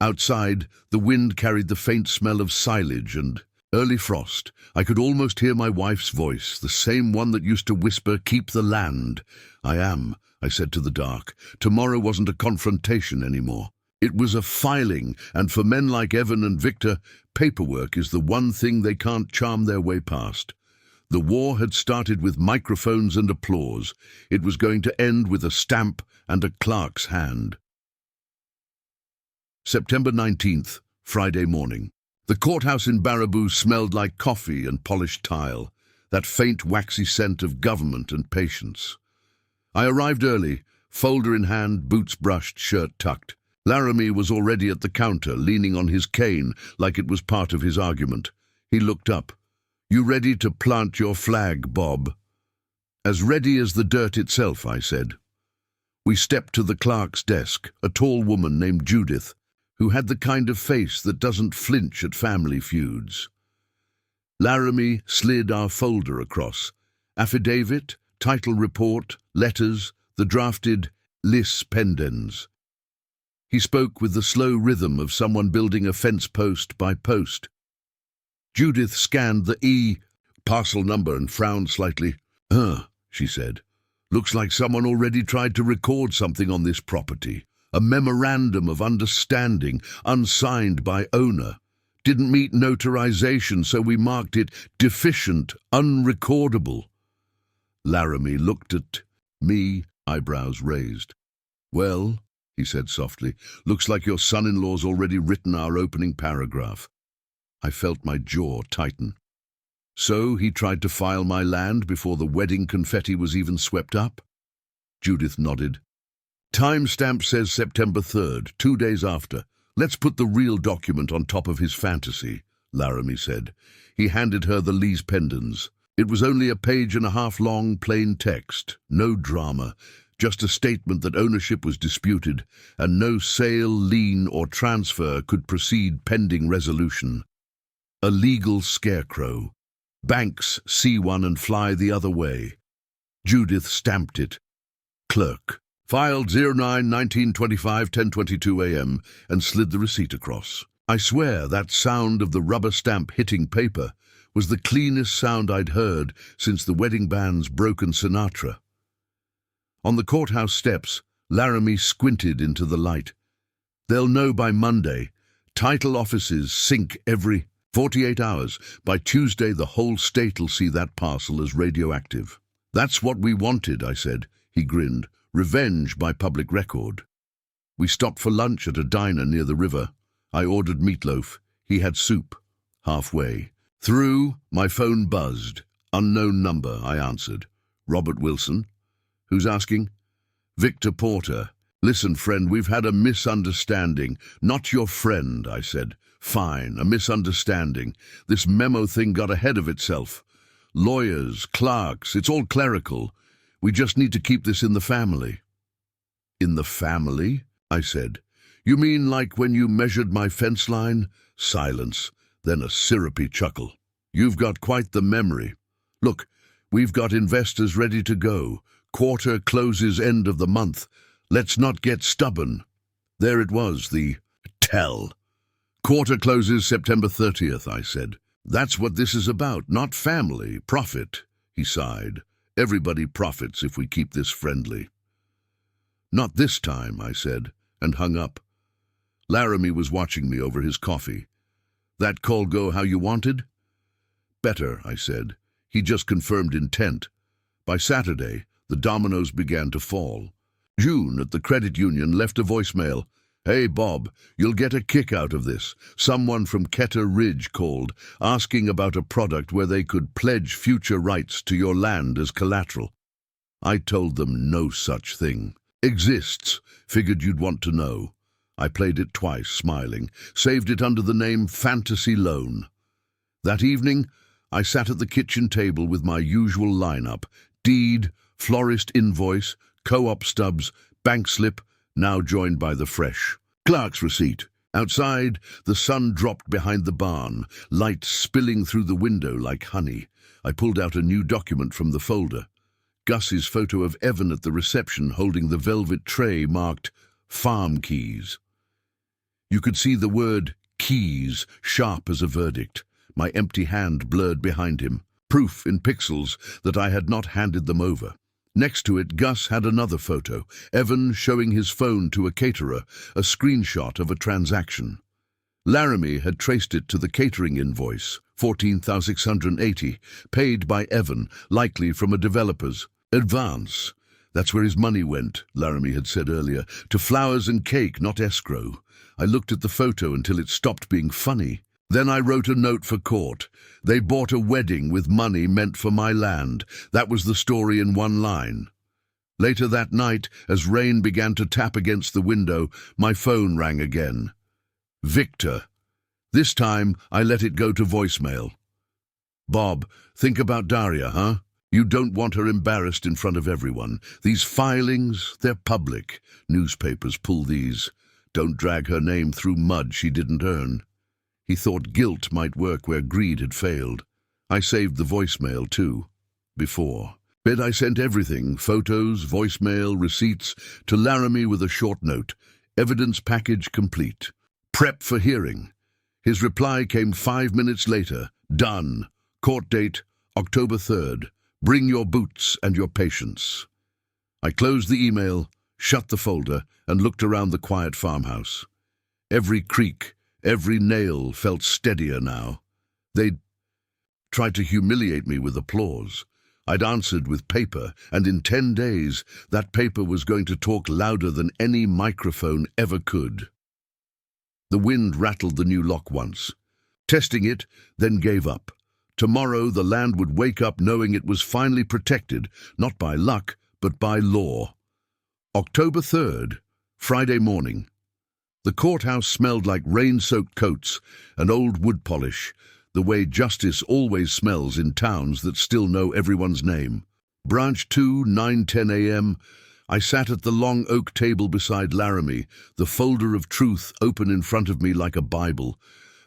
[SPEAKER 1] Outside, the wind carried the faint smell of silage and early frost. I could almost hear my wife's voice, the same one that used to whisper, "Keep the land." "I am," I said to the dark. Tomorrow wasn't a confrontation anymore. It was a filing, and for men like Evan and Victor, paperwork is the one thing they can't charm their way past. The war had started with microphones and applause. It was going to end with a stamp and a clerk's hand. September 19th, Friday morning. The courthouse in Baraboo smelled like coffee and polished tile, that faint waxy scent of government and patience. I arrived early, folder in hand, boots brushed, shirt tucked. Laramie was already at the counter, leaning on his cane like it was part of his argument. He looked up. "You ready to plant your flag, Bob?" "As ready as the dirt itself," I said. We stepped to the clerk's desk, a tall woman named Judith, who had the kind of face that doesn't flinch at family feuds. Laramie slid our folder across. Affidavit, title report, letters, the drafted lis pendens. He spoke with the slow rhythm of someone building a fence post by post. Judith scanned the parcel number and frowned slightly. She said. "Looks like someone already tried to record something on this property. A memorandum of understanding, unsigned by owner. Didn't meet notarization, so we marked it deficient, unrecordable." Laramie looked at me, eyebrows raised. "Well," he said softly, "looks like your son-in-law's already written our opening paragraph." I felt my jaw tighten. "So he tried to file my land before the wedding confetti was even swept up?" Judith nodded. "Timestamp says September 3rd, 2 days after. Let's put the real document on top of his fantasy," Laramie said. He handed her the lease pendants. It was only a page and a half long, plain text. No drama. Just a statement that ownership was disputed, and no sale, lien, or transfer could proceed pending resolution. A legal scarecrow. Banks see one and fly the other way. Judith stamped it. Clerk. Filed 09-1925, 10:22 a.m., and slid the receipt across. I swear that sound of the rubber stamp hitting paper was the cleanest sound I'd heard since the wedding band's Broken Sinatra. On the courthouse steps, Laramie squinted into the light. "They'll know by Monday. Title offices sink every 48 hours. By Tuesday, the whole state'll see that parcel as radioactive." "That's what we wanted," I said. He grinned. "Revenge by public record." We stopped for lunch at a diner near the river. I ordered meatloaf. He had soup. Halfway through, my phone buzzed. "Unknown number," I answered. "Robert Wilson?" "Who's asking?" "Victor Porter. Listen, friend, we've had a misunderstanding." "Not your friend," I said. "Fine, a misunderstanding. This memo thing got ahead of itself. Lawyers, clerks, it's all clerical. We just need to keep this in the family." "In the family?" I said. You mean like when you measured my fence line? Silence, then a syrupy chuckle. You've got quite the memory. Look, we've got investors ready to go. Quarter closes end of the month. Let's not get stubborn. There it was, the tell. Quarter closes September 30th, I said. That's what this is about, not family, profit, he sighed. Everybody profits if we keep this friendly. Not this time, I said, and hung up. Laramie was watching me over his coffee. That call go how you wanted? Better, I said. He just confirmed intent. By Saturday, the dominoes began to fall. June at the credit union left a voicemail. Hey, Bob, you'll get a kick out of this. Someone from Ketter Ridge called, asking about a product where they could pledge future rights to your land as collateral. I told them no such thing. Exists. Figured you'd want to know. I played it twice, smiling, saved it under the name Fantasy Loan. That evening, I sat at the kitchen table with my usual lineup: deed, florist invoice, co-op stubs, bank slip, now joined by the fresh clerk's receipt. Outside, the sun dropped behind the barn, light spilling through the window like honey. I pulled out a new document from the folder. Gus's photo of Evan at the reception holding the velvet tray marked farm keys. You could see the word keys sharp as a verdict. My empty hand blurred behind him, proof in pixels that I had not handed them over. Next to it, Gus had another photo, Evan showing his phone to a caterer, a screenshot of a transaction. Laramie had traced it to the catering invoice, $14,680, paid by Evan, likely from a developer's advance. That's where his money went, Laramie had said earlier, to flowers and cake, not escrow. I looked at the photo until it stopped being funny. Then I wrote a note for court. They bought a wedding with money meant for my land. That was the story in one line. Later that night, as rain began to tap against the window, my phone rang again. Victor. This time, I let it go to voicemail. Bob, think about Daria, huh? You don't want her embarrassed in front of everyone. These filings, they're public. Newspapers pull these. Don't drag her name through mud she didn't earn. He thought guilt might work where greed had failed. I saved the voicemail, too. Before. But I sent everything, photos, voicemail, receipts, to Laramie with a short note. Evidence package complete. Prep for hearing. His reply came 5 minutes later. Done. Court date, October 3rd. Bring your boots and your patience. I closed the email, shut the folder, and looked around the quiet farmhouse. Every creak, every nail felt steadier now. They'd tried to humiliate me with applause. I'd answered with paper, and in 10 days, that paper was going to talk louder than any microphone ever could. The wind rattled the new lock once. Testing it, then gave up. Tomorrow the land would wake up knowing it was finally protected, not by luck, but by law. October 3rd, Friday morning. The courthouse smelled like rain-soaked coats and old wood polish, the way justice always smells in towns that still know everyone's name. Branch 2, 9:10 a.m. I sat at the long oak table beside Laramie, the folder of truth open in front of me like a Bible.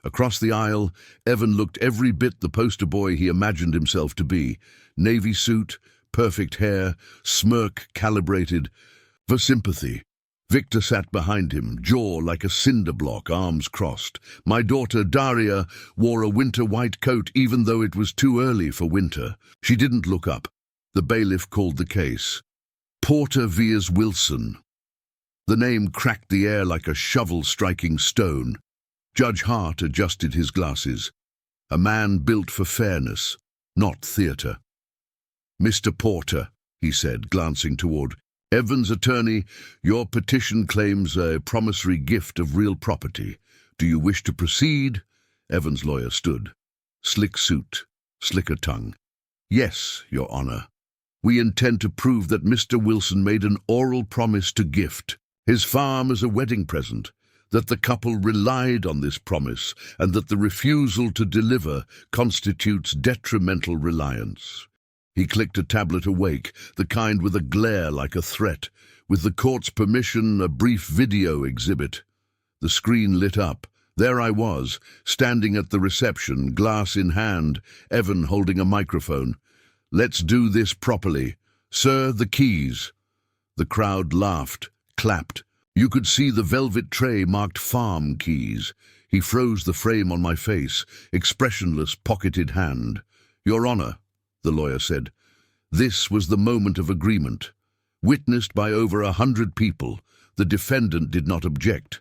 [SPEAKER 1] Across the aisle, Evan looked every bit the poster boy he imagined himself to be. Navy suit, perfect hair, smirk calibrated for sympathy. Victor sat behind him, jaw like a cinder block, arms crossed. My daughter, Daria, wore a winter white coat even though it was too early for winter. She didn't look up. The bailiff called the case. Porter vs. Wilson. The name cracked the air like a shovel striking stone. Judge Hart adjusted his glasses. A man built for fairness, not theatre. Mr. Porter, he said, glancing toward Evan's attorney, your petition claims a promissory gift of real property. Do you wish to proceed? Evan's lawyer stood. Slick suit, slicker tongue. Yes, Your Honor. We intend to prove that Mr. Wilson made an oral promise to gift his farm as a wedding present, that the couple relied on this promise, and that the refusal to deliver constitutes detrimental reliance. He clicked a tablet awake, the kind with a glare like a threat. With the court's permission, a brief video exhibit. The screen lit up. There I was, standing at the reception, glass in hand, Evan holding a microphone. "Let's do this properly. Sir, the keys." The crowd laughed, clapped. You could see the velvet tray marked farm keys. He froze the frame on my face, expressionless, pocketed hand. "Your Honor," the lawyer said. This was the moment of agreement. Witnessed by over 100 people, the defendant did not object.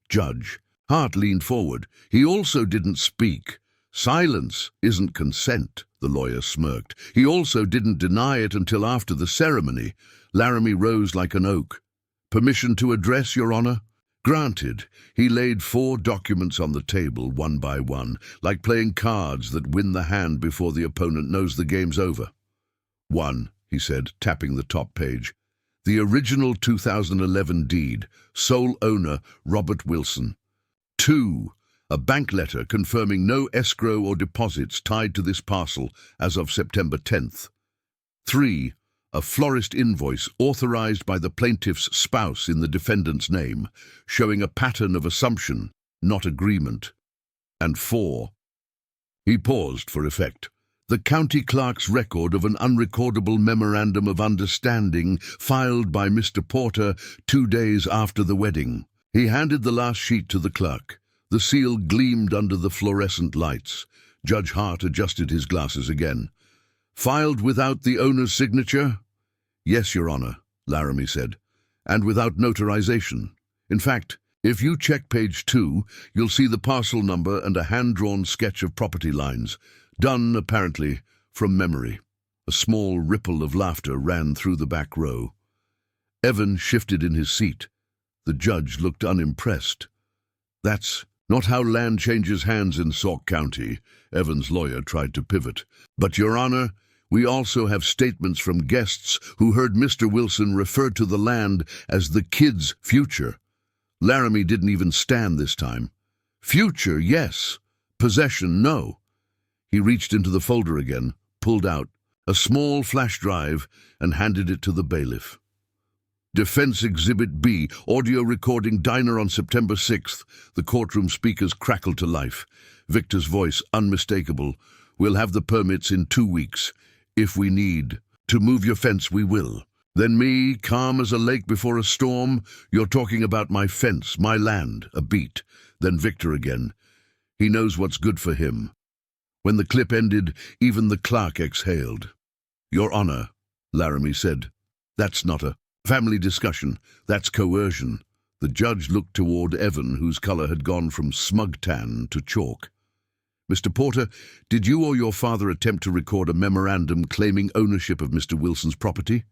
[SPEAKER 1] Judge Hart leaned forward. He also didn't speak. "Silence isn't consent," the lawyer smirked. "He also didn't deny it until after the ceremony." Laramie rose like an oak. "Permission to address, Your Honor?" "Granted." He laid 4 documents on the table, one by one, like playing cards that win the hand before the opponent knows the game's over. "1," he said, tapping the top page. "The original 2011 deed, sole owner Robert Wilson. 2, a bank letter confirming no escrow or deposits tied to this parcel as of September 10th. 3, a florist invoice authorized by the plaintiff's spouse in the defendant's name, showing a pattern of assumption, not agreement. And 4, he paused for effect, the county clerk's record of an unrecordable memorandum of understanding filed by Mr. Porter 2 days after the wedding. He handed the last sheet to the clerk. The seal gleamed under the fluorescent lights. Judge Hart adjusted his glasses again. "Filed without the owner's signature?" "Yes, Your Honor," Laramie said, "and without notarization. In fact, if you check page 2, you'll see the parcel number and a hand-drawn sketch of property lines, done, apparently, from memory." A small ripple of laughter ran through the back row. Evan shifted in his seat. The judge looked unimpressed. "That's not how land changes hands in Sauk County," Evan's lawyer tried to pivot. "But, Your Honor, we also have statements from guests who heard Mr. Wilson refer to the land as the kid's future." Laramie didn't even stand this time. "Future, yes. Possession, no." He reached into the folder again, pulled out a small flash drive, and handed it to the bailiff. "Defense Exhibit B, audio recording diner on September 6th. The courtroom speakers crackled to life. Victor's voice unmistakable. "We'll have the permits in 2 weeks. If we need to move your fence, we will." Then me, calm as a lake before a storm. "You're talking about my fence, my land," a beat. Then Victor again. "He knows what's good for him." When the clip ended, even the clerk exhaled. "Your Honor," Laramie said, "that's not a family discussion. That's coercion." The judge looked toward Evan, whose color had gone from smug tan to chalk. "Mr. Porter, did you or your father attempt to record a memorandum claiming ownership of Mr. Wilson's property?"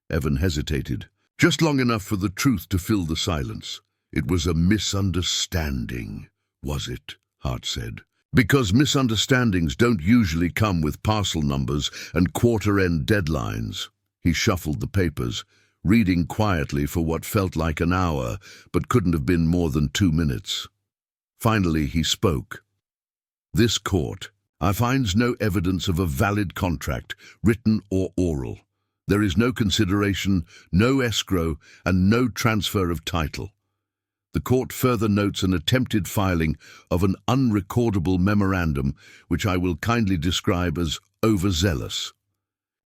[SPEAKER 1] Evan hesitated, just long enough for the truth to fill the silence. "It was a misunderstanding, was it?" Hart said. "Because misunderstandings don't usually come with parcel numbers and quarter-end deadlines." He shuffled the papers, reading quietly for what felt like an hour, but couldn't have been more than 2 minutes. Finally he spoke. "This court finds no evidence of a valid contract, written or oral. There is no consideration, no escrow, and no transfer of title." The court further notes an attempted filing of an unrecordable memorandum, which I will kindly describe as overzealous.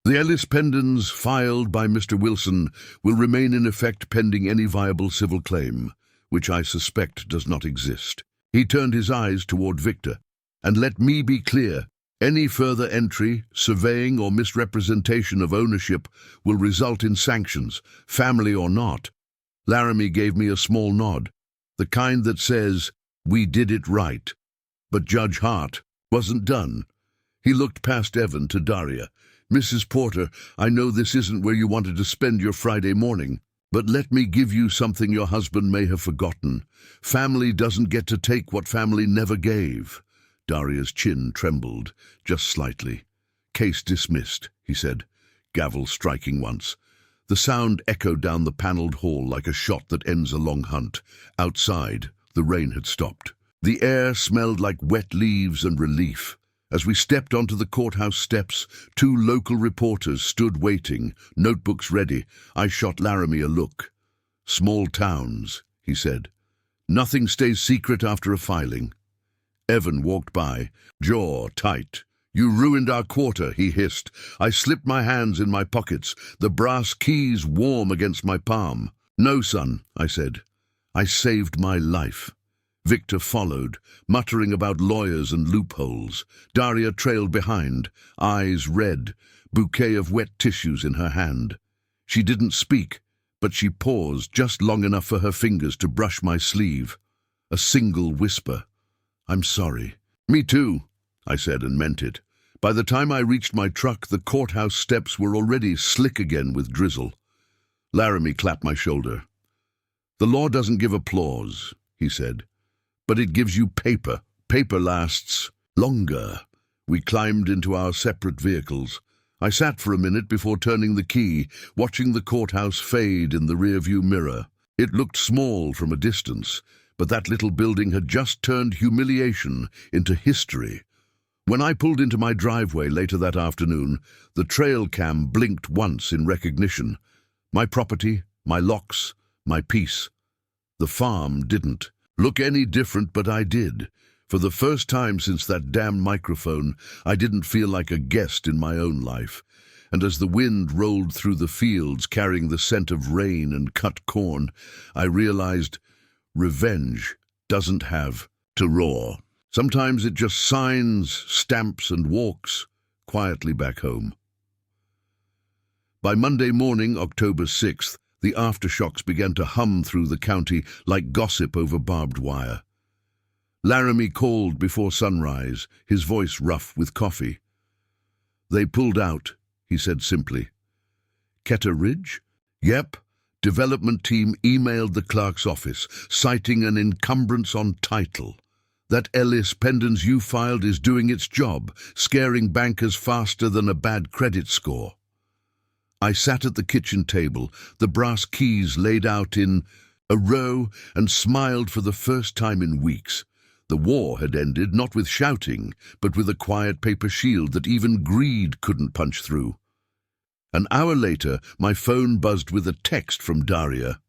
[SPEAKER 1] "The Ellis pendants filed by Mr. Wilson will remain in effect pending any viable civil claim, which I suspect does not exist." He turned his eyes toward Victor. "And let me be clear, any further entry, surveying, or misrepresentation of ownership will result in sanctions, family or not." Laramie gave me a small nod, the kind that says, "We did it right." But Judge Hart wasn't done. He looked past Evan to Daria. "Mrs. Porter, I know this isn't where you wanted to spend your Friday morning, but let me give you something your husband may have forgotten. Family doesn't get to take what family never gave." Daria's chin trembled, just slightly. "Case dismissed," he said, gavel striking once. The sound echoed down the panelled hall like a shot that ends a long hunt. Outside, the rain had stopped. The air smelled like wet leaves and relief. As we stepped onto the courthouse steps, 2 local reporters stood waiting, notebooks ready. I shot Laramie a look. "Small towns," he said. Nothing stays secret after a filing. Evan walked by, jaw tight. "You ruined our quarter," he hissed. I slipped my hands in my pockets, the brass keys warm against my palm. "No, son," I said. "I saved my life." Victor followed, muttering about lawyers and loopholes. Daria trailed behind, eyes red, bouquet of wet tissues in her hand. She didn't speak, but she paused just long enough for her fingers to brush my sleeve. A single whisper. "I'm sorry." "Me too," I said and meant it. By the time I reached my truck, the courthouse steps were already slick again with drizzle. Laramie clapped my shoulder. "The law doesn't give applause," he said, "but it gives you paper. Paper lasts longer." We climbed into our separate vehicles. I sat for a minute before turning the key, watching the courthouse fade in the rearview mirror. It looked small from a distance, but that little building had just turned humiliation into history. When I pulled into my driveway later that afternoon, the trail cam blinked once in recognition. My property, my locks, my peace. The farm didn't look any different, but I did. For the first time since that damn microphone, I didn't feel like a guest in my own life. And as the wind rolled through the fields carrying the scent of rain and cut corn, I realized revenge doesn't have to roar. Sometimes it just signs, stamps, and walks quietly back home. By Monday morning, October 6th, the aftershocks began to hum through the county like gossip over barbed wire. Laramie called before sunrise, his voice rough with coffee. "They pulled out," he said simply. "Ketter Ridge?" "Yep." Development team emailed the clerk's office, citing an encumbrance on title. "That Ellis Pendens you filed is doing its job, scaring bankers faster than a bad credit score." I sat at the kitchen table, the brass keys laid out in a row, and smiled for the first time in weeks. The war had ended not with shouting, but with a quiet paper shield that even greed couldn't punch through. An hour later, my phone buzzed with a text from Daria.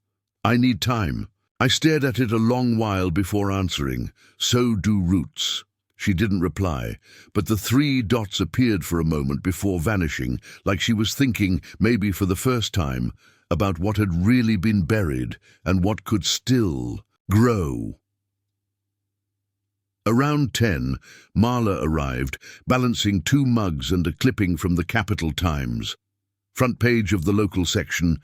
[SPEAKER 1] "I need time." I stared at it a long while before answering. "So do roots." She didn't reply, but the 3 dots appeared for a moment before vanishing, like she was thinking, maybe for the first time, about what had really been buried and what could still grow. Around 10, Marla arrived, balancing 2 mugs and a clipping from the Capital Times. Front page of the local section,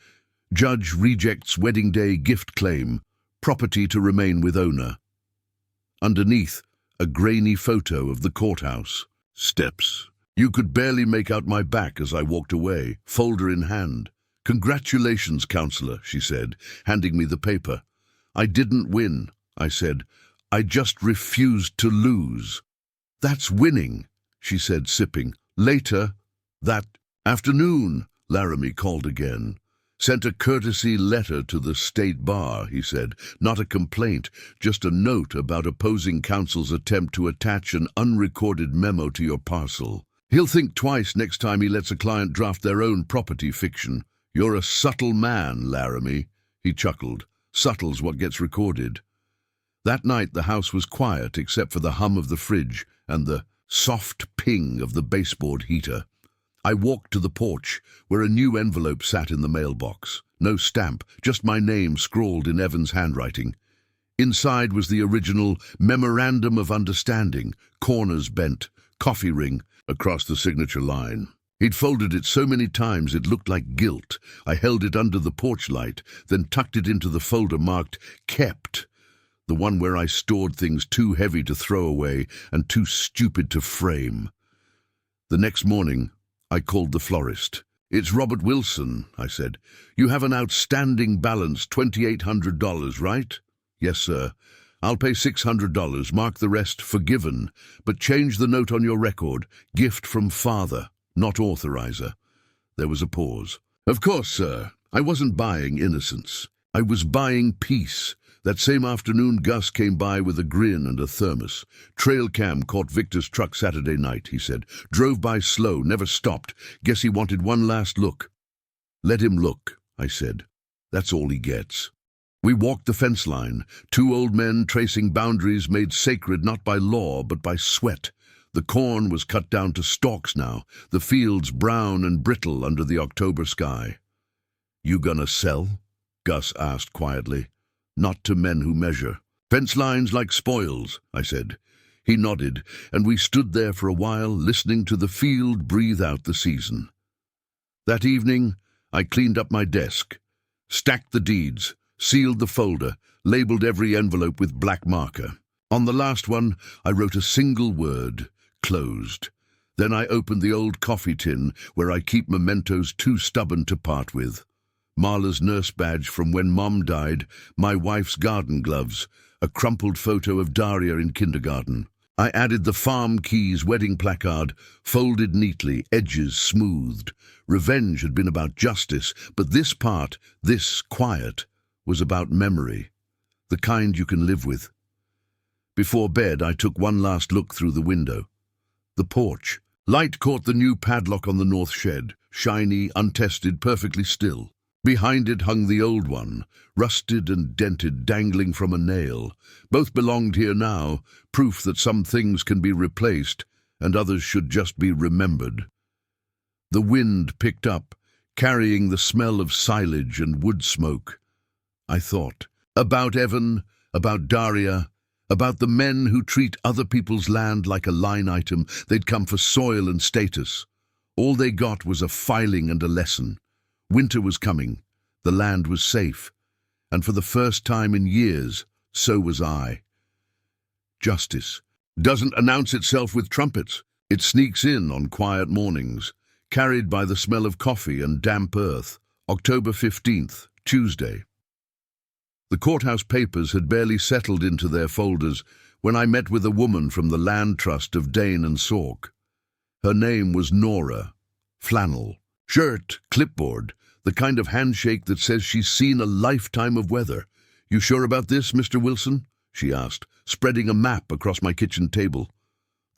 [SPEAKER 1] "Judge rejects wedding day gift claim, property to remain with owner." Underneath, a grainy photo of the courthouse. Steps. You could barely make out my back as I walked away, folder in hand. "Congratulations, counselor," she said, handing me the paper. "I didn't win," I said. "I just refused to lose." "That's winning," she said, sipping. "Later, that afternoon," Laramie called again. "Sent a courtesy letter to the state bar," he said. "Not a complaint, just a note about opposing counsel's attempt to attach an unrecorded memo to your parcel. He'll think twice next time he lets a client draft their own property fiction. You're a subtle man, Laramie." He chuckled. "Subtle's what gets recorded." That night the house was quiet except for the hum of the fridge and the soft ping of the baseboard heater. I walked to the porch, where a new envelope sat in the mailbox. No stamp, just my name scrawled in Evan's handwriting. Inside was the original Memorandum of Understanding, corners bent, coffee ring across the signature line. He'd folded it so many times it looked like guilt. I held it under the porch light, then tucked it into the folder marked "Kept," the one where I stored things too heavy to throw away and too stupid to frame. The next morning, I called the florist. "It's Robert Wilson," I said. "You have an outstanding balance, $2,800, right?" "Yes, sir." "I'll pay $600, mark the rest forgiven, but change the note on your record, gift from father, not authorizer." There was a pause. "Of course, sir. I wasn't buying innocence. I was buying peace." That same afternoon, Gus came by with a grin and a thermos. "Trail cam caught Victor's truck Saturday night," he said. "Drove by slow, never stopped. Guess he wanted one last look." "Let him look," I said. "That's all he gets." We walked the fence line, two old men tracing boundaries made sacred not by law but by sweat. The corn was cut down to stalks now, the fields brown and brittle under the October sky. "You gonna sell?" Gus asked quietly. "Not to men who measure. Fence lines like spoils," I said. He nodded, and we stood there for a while, listening to the field breathe out the season. That evening, I cleaned up my desk, stacked the deeds, sealed the folder, labeled every envelope with black marker. On the last one, I wrote a single word: closed. Then I opened the old coffee tin where I keep mementos too stubborn to part with. Marla's nurse badge from when Mom died, my wife's garden gloves, a crumpled photo of Daria in kindergarten. I added the farm keys wedding placard, folded neatly, edges smoothed. Revenge had been about justice, but this part, this quiet, was about memory, the kind you can live with. Before bed, I took one last look through the window. The porch. Light caught the new padlock on the north shed, shiny, untested, perfectly still. Behind it hung the old one, rusted and dented, dangling from a nail. Both belonged here now, proof that some things can be replaced and others should just be remembered. The wind picked up, carrying the smell of silage and wood smoke. I thought about Evan, about Daria, about the men who treat other people's land like a line item. They'd come for soil and status. All they got was a filing and a lesson. Winter was coming. The land was safe. And for the first time in years, so was I. Justice doesn't announce itself with trumpets. It sneaks in on quiet mornings, carried by the smell of coffee and damp earth. October 15th, Tuesday. The courthouse papers had barely settled into their folders when I met with a woman from the land trust of Dane and Salk. Her name was Nora. Flannel, shirt, clipboard, the kind of handshake that says she's seen a lifetime of weather. "You sure about this, Mr. Wilson?" she asked, spreading a map across my kitchen table.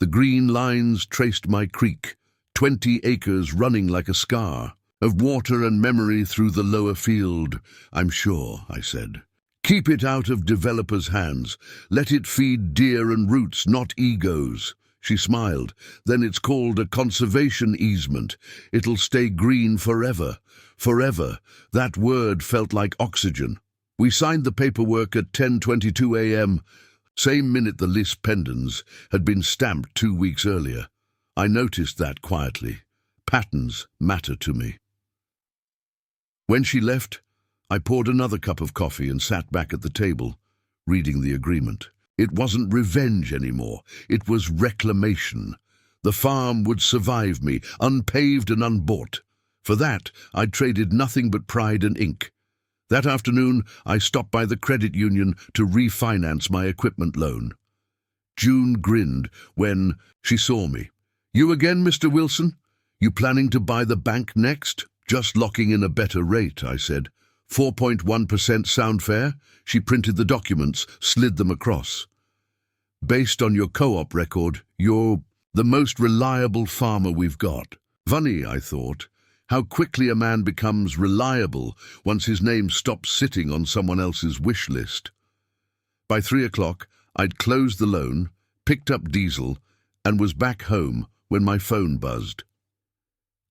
[SPEAKER 1] The green lines traced my creek, 20 acres running like a scar, of water and memory through the lower field. "I'm sure," I said. "Keep it out of developers' hands. Let it feed deer and roots, not egos." She smiled. "Then it's called a conservation easement. It'll stay green forever. Forever." That word felt like oxygen. We signed the paperwork at 10:22 a.m., same minute the lis pendens had been stamped 2 weeks earlier. I noticed that quietly. Patterns matter to me. When she left, I poured another cup of coffee and sat back at the table, reading the agreement. It wasn't revenge anymore. It was reclamation. The farm would survive me, unpaved and unbought. For that, I'd traded nothing but pride and ink. That afternoon, I stopped by the credit union to refinance my equipment loan. June grinned when she saw me. "You again, Mr. Wilson? You planning to buy the bank next?" "Just locking in a better rate," I said. 4.1% sound fair?" She printed the documents, slid them across. "Based on your co-op record, you're the most reliable farmer we've got." Funny, I thought, how quickly a man becomes reliable once his name stops sitting on someone else's wish list. By 3 o'clock, I'd closed the loan, picked up diesel, and was back home when my phone buzzed.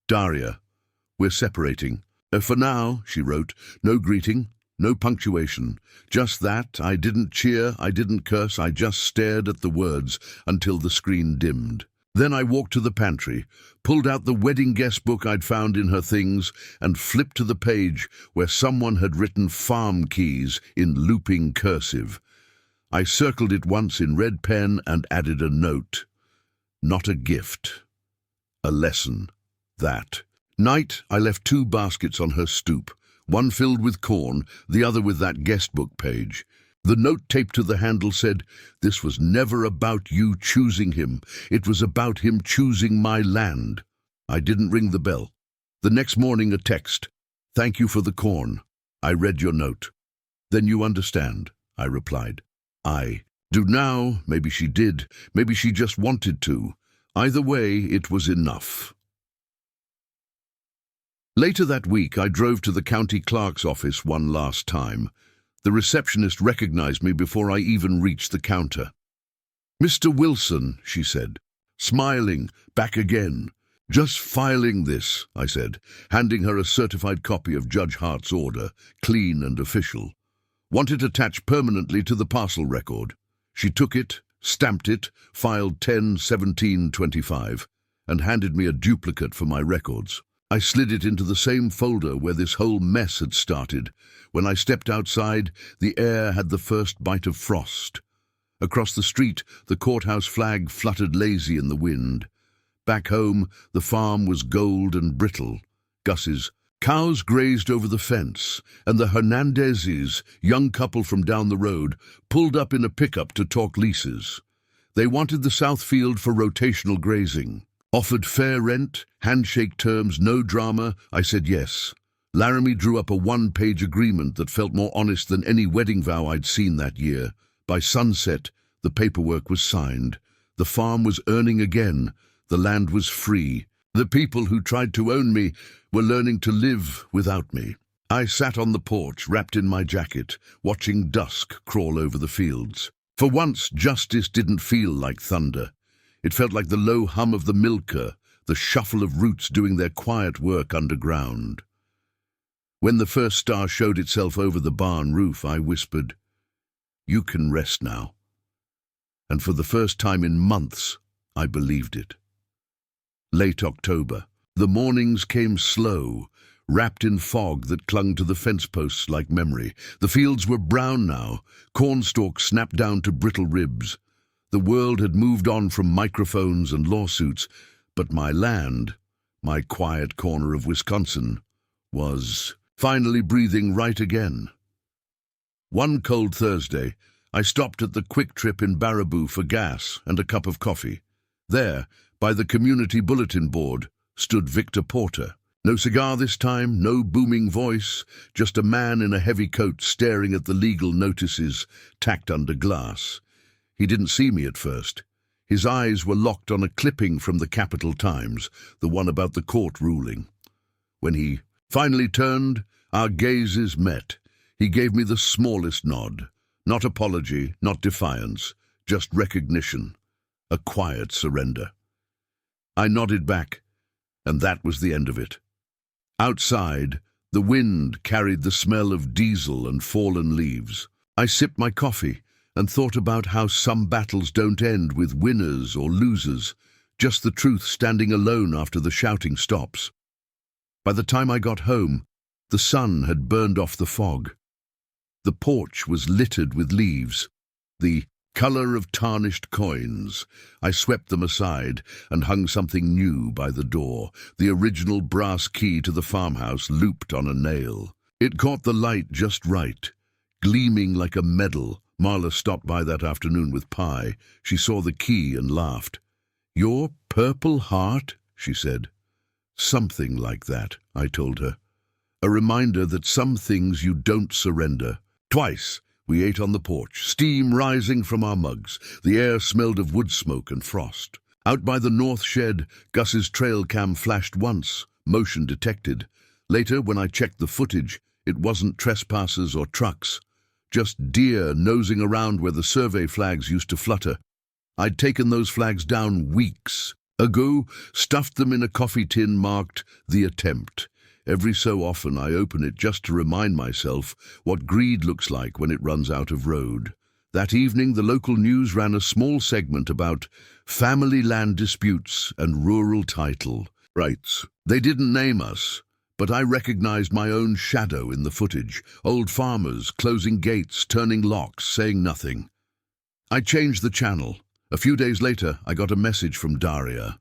[SPEAKER 1] "Daria, we're separating." "For now," she wrote. "No greeting, no punctuation. Just that. I didn't cheer, I didn't curse, I just stared at the words until the screen dimmed. Then I walked to the pantry, pulled out the wedding guest book I'd found in her things, and flipped to the page where someone had written farm keys in looping cursive. I circled it once in red pen and added a note. Not a gift. A lesson. That. Night, I left 2 baskets on her stoop, one filled with corn, the other with that guest book page. The note taped to the handle said, "This was never about you choosing him. It was about him choosing my land." I didn't ring the bell. The next morning, a text. "Thank you for the corn. I read your note." "Then you understand," I replied. "I do now. Maybe she did. Maybe she just wanted to. Either way, it was enough." Later that week, I drove to the county clerk's office one last time. The receptionist recognized me before I even reached the counter. "Mr. Wilson," she said, smiling, back again. "Just filing this," I said, handing her a certified copy of Judge Hart's order, clean and official. "Want it attached permanently to the parcel record." She took it, stamped it, filed 10/17/25, and handed me a duplicate for my records. I slid it into the same folder where this whole mess had started. When I stepped outside, the air had the first bite of frost. Across the street, the courthouse flag fluttered lazy in the wind. Back home, the farm was gold and brittle. Gus's cows grazed over the fence, and the Hernandezes, young couple from down the road, pulled up in a pickup to talk leases. They wanted the south field for rotational grazing. Offered fair rent, handshake terms, no drama. I said yes. Laramie drew up a one-page agreement that felt more honest than any wedding vow I'd seen that year. By sunset, the paperwork was signed. The farm was earning again. The land was free. The people who tried to own me were learning to live without me. I sat on the porch, wrapped in my jacket, watching dusk crawl over the fields. For once, justice didn't feel like thunder. It felt like the low hum of the milker, the shuffle of roots doing their quiet work underground. When the first star showed itself over the barn roof, I whispered, "You can rest now." And for the first time in months, I believed it. Late October. The mornings came slow, wrapped in fog that clung to the fence posts like memory. The fields were brown now, cornstalks snapped down to brittle ribs. The world had moved on from microphones and lawsuits, but my land, my quiet corner of Wisconsin, was finally breathing right again. One cold Thursday, I stopped at the Quick Trip in Baraboo for gas and a cup of coffee. There, by the community bulletin board, stood Victor Porter. No cigar this time, no booming voice, just a man in a heavy coat staring at the legal notices tacked under glass. He didn't see me at first. His eyes were locked on a clipping from the Capital Times, the one about the court ruling. When he finally turned, our gazes met. He gave me the smallest nod. Not apology, not defiance, just recognition. A quiet surrender. I nodded back, and that was the end of it. Outside, the wind carried the smell of diesel and fallen leaves. I sipped my coffee and thought about how some battles don't end with winners or losers, just the truth standing alone after the shouting stops. By the time I got home, the sun had burned off the fog. The porch was littered with leaves, the color of tarnished coins. I swept them aside and hung something new by the door, the original brass key to the farmhouse looped on a nail. It caught the light just right, gleaming like a medal. Marla stopped by that afternoon with pie. She saw the key and laughed. "Your Purple Heart?" she said. "Something like that," I told her. A reminder that some things you don't surrender. Twice we ate on the porch, steam rising from our mugs. The air smelled of wood smoke and frost. Out by the north shed, Gus's trail cam flashed once, motion detected. Later, when I checked the footage, it wasn't trespassers or trucks. Just deer nosing around where the survey flags used to flutter. I'd taken those flags down weeks ago, stuffed them in a coffee tin marked "The Attempt." Every so often I open it just to remind myself what greed looks like when it runs out of road. That evening, the local news ran a small segment about family land disputes and rural title rights. They didn't name us, but I recognized my own shadow in the footage. Old farmers closing gates, turning locks, saying nothing. I changed the channel. A few days later, I got a message from Daria.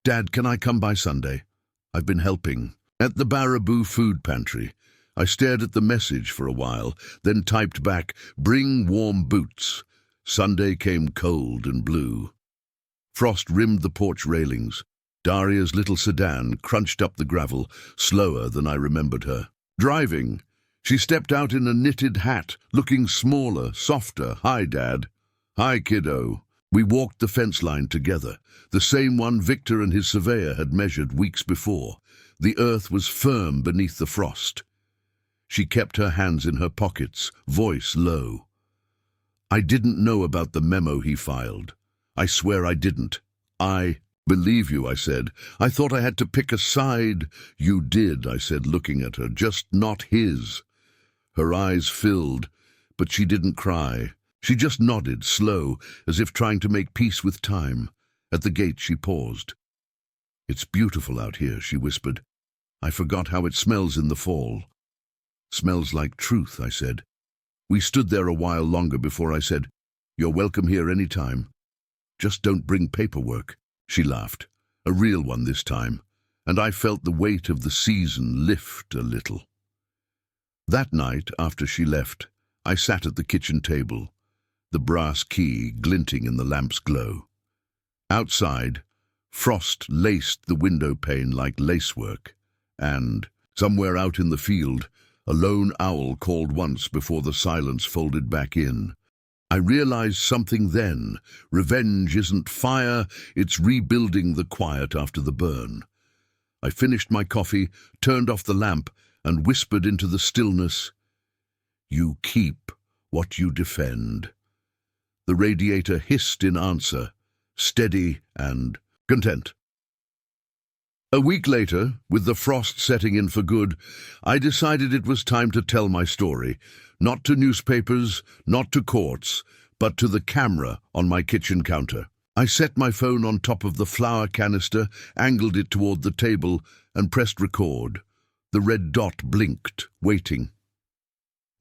[SPEAKER 1] "Dad, can I come by Sunday? I've been helping at the Baraboo food pantry." I stared at the message for a while, then typed back, "Bring warm boots." Sunday came cold and blue. Frost rimmed the porch railings. Daria's little sedan crunched up the gravel, slower than I remembered her. Driving, she stepped out in a knitted hat, looking smaller, softer. "Hi, Dad." "Hi, kiddo." We walked the fence line together, the same one Victor and his surveyor had measured weeks before. The earth was firm beneath the frost. She kept her hands in her pockets, voice low. "I didn't know about the memo he filed. I swear I didn't. I believe you," I said. "I thought I had to pick a side." "You did," I said, looking at her, "just not his." Her eyes filled, but she didn't cry. She just nodded, slow, as if trying to make peace with time. At the gate she paused. "It's beautiful out here," she whispered. "I forgot how it smells in the fall." "Smells like truth," I said. We stood there a while longer before I said, "You're welcome here any time. Just don't bring paperwork." She laughed, a real one this time, and I felt the weight of the season lift a little. That night, after she left, I sat at the kitchen table, the brass key glinting in the lamp's glow. Outside, frost laced the window pane like lacework, and, somewhere out in the field, a lone owl called once before the silence folded back in. I realized something then. Revenge isn't fire, it's rebuilding the quiet after the burn. I finished my coffee, turned off the lamp, and whispered into the stillness, "You keep what you defend." The radiator hissed in answer, steady and content. A week later, with the frost setting in for good, I decided it was time to tell my story, not to newspapers, not to courts, but to the camera on my kitchen counter. I set my phone on top of the flour canister, angled it toward the table, and pressed record. The red dot blinked, waiting.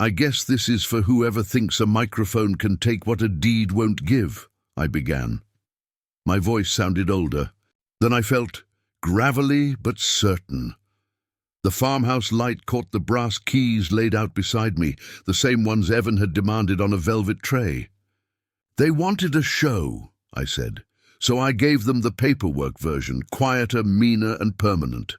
[SPEAKER 1] "I guess this is for whoever thinks a microphone can take what a deed won't give," I began. My voice sounded older. Then I felt gravelly but certain. The farmhouse light caught the brass keys laid out beside me, the same ones Evan had demanded on a velvet tray. "They wanted a show," I said, "so I gave them the paperwork version, quieter, meaner, and permanent."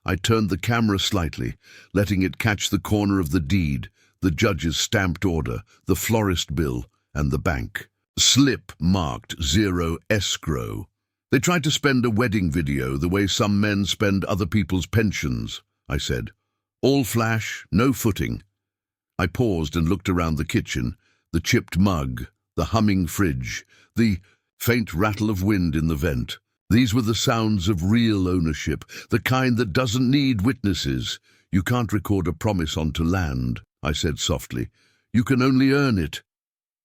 [SPEAKER 1] I turned the camera slightly, letting it catch the corner of the deed, the judge's stamped order, the florist bill, and the bank. Slip marked 0 escrow. "They tried to spend a wedding video the way some men spend other people's pensions," I said. "All flash, no footing." I paused and looked around the kitchen, the chipped mug, the humming fridge, the faint rattle of wind in the vent. These were the sounds of real ownership, the kind that doesn't need witnesses. "You can't record a promise onto land," I said softly. "You can only earn it."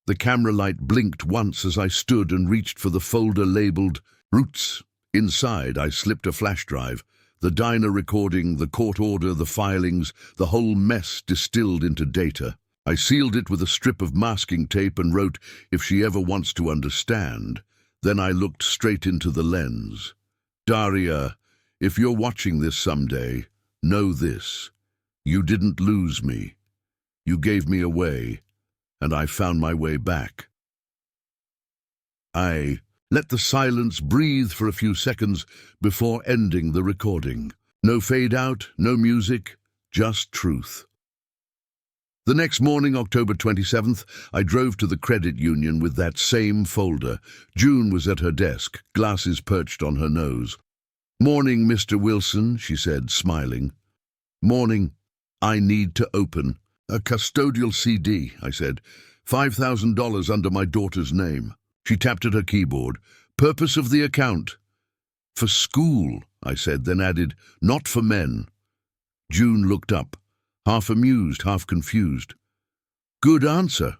[SPEAKER 1] The camera light blinked once as I stood and reached for the folder labeled Roots. Inside, I slipped a flash drive, the diner recording, the court order, the filings, the whole mess distilled into data. I sealed it with a strip of masking tape and wrote, "If she ever wants to understand." Then I looked straight into the lens. "Daria, if you're watching this someday, know this. You didn't lose me. You gave me away, and I found my way back." I let the silence breathe for a few seconds before ending the recording. No fade out, no music, just truth. The next morning, October 27th, I drove to the credit union with that same folder. June was at her desk, glasses perched on her nose. "Morning, Mr. Wilson," she said, smiling. "Morning. I need to open a custodial CD," I said. $5,000 under my daughter's name." She tapped at her keyboard. "Purpose of the account?" "For school," I said, then added, "not for men." June looked up, half amused, half confused. "Good answer."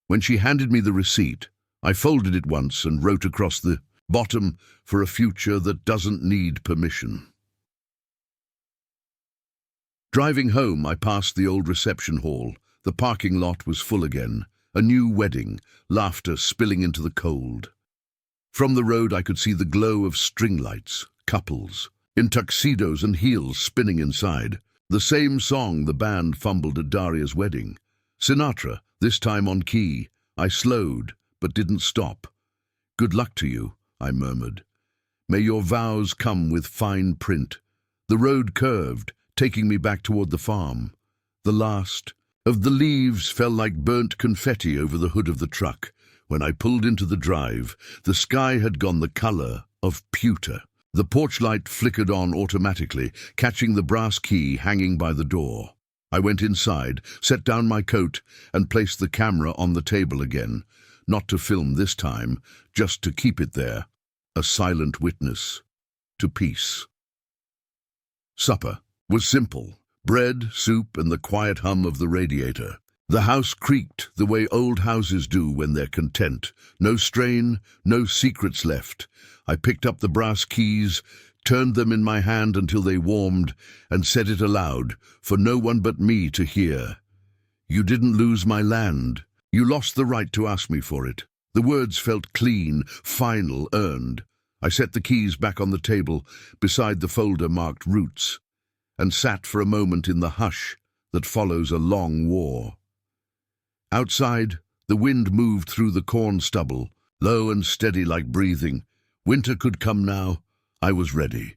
[SPEAKER 1] When she handed me the receipt, I folded it once and wrote across the bottom, "For a future that doesn't need permission." Driving home, I passed the old reception hall. The parking lot was full again. A new wedding, laughter spilling into the cold. From the road I could see the glow of string lights, couples, in tuxedos and heels spinning inside. The same song the band fumbled at Daria's wedding. Sinatra, this time on key. I slowed, but didn't stop. "Good luck to you," I murmured. "May your vows come with fine print." The road curved, taking me back toward the farm. The last of the leaves fell like burnt confetti over the hood of the truck. When I pulled into the drive, the sky had gone the color of pewter. The porch light flickered on automatically, catching the brass key hanging by the door. I went inside, set down my coat, and placed the camera on the table again. Not to film this time, just to keep it there. A silent witness to peace. Supper was simple. Bread, soup, and the quiet hum of the radiator. The house creaked the way old houses do when they're content. No strain, no secrets left. I picked up the brass keys, turned them in my hand until they warmed, and said it aloud, for no one but me to hear. You didn't lose my land. You lost the right to ask me for it. The words felt clean, final, earned. I set the keys back on the table, beside the folder marked Roots, and sat for a moment in the hush that follows a long war. Outside, the wind moved through the corn stubble, low and steady like breathing. Winter could come now. I was ready.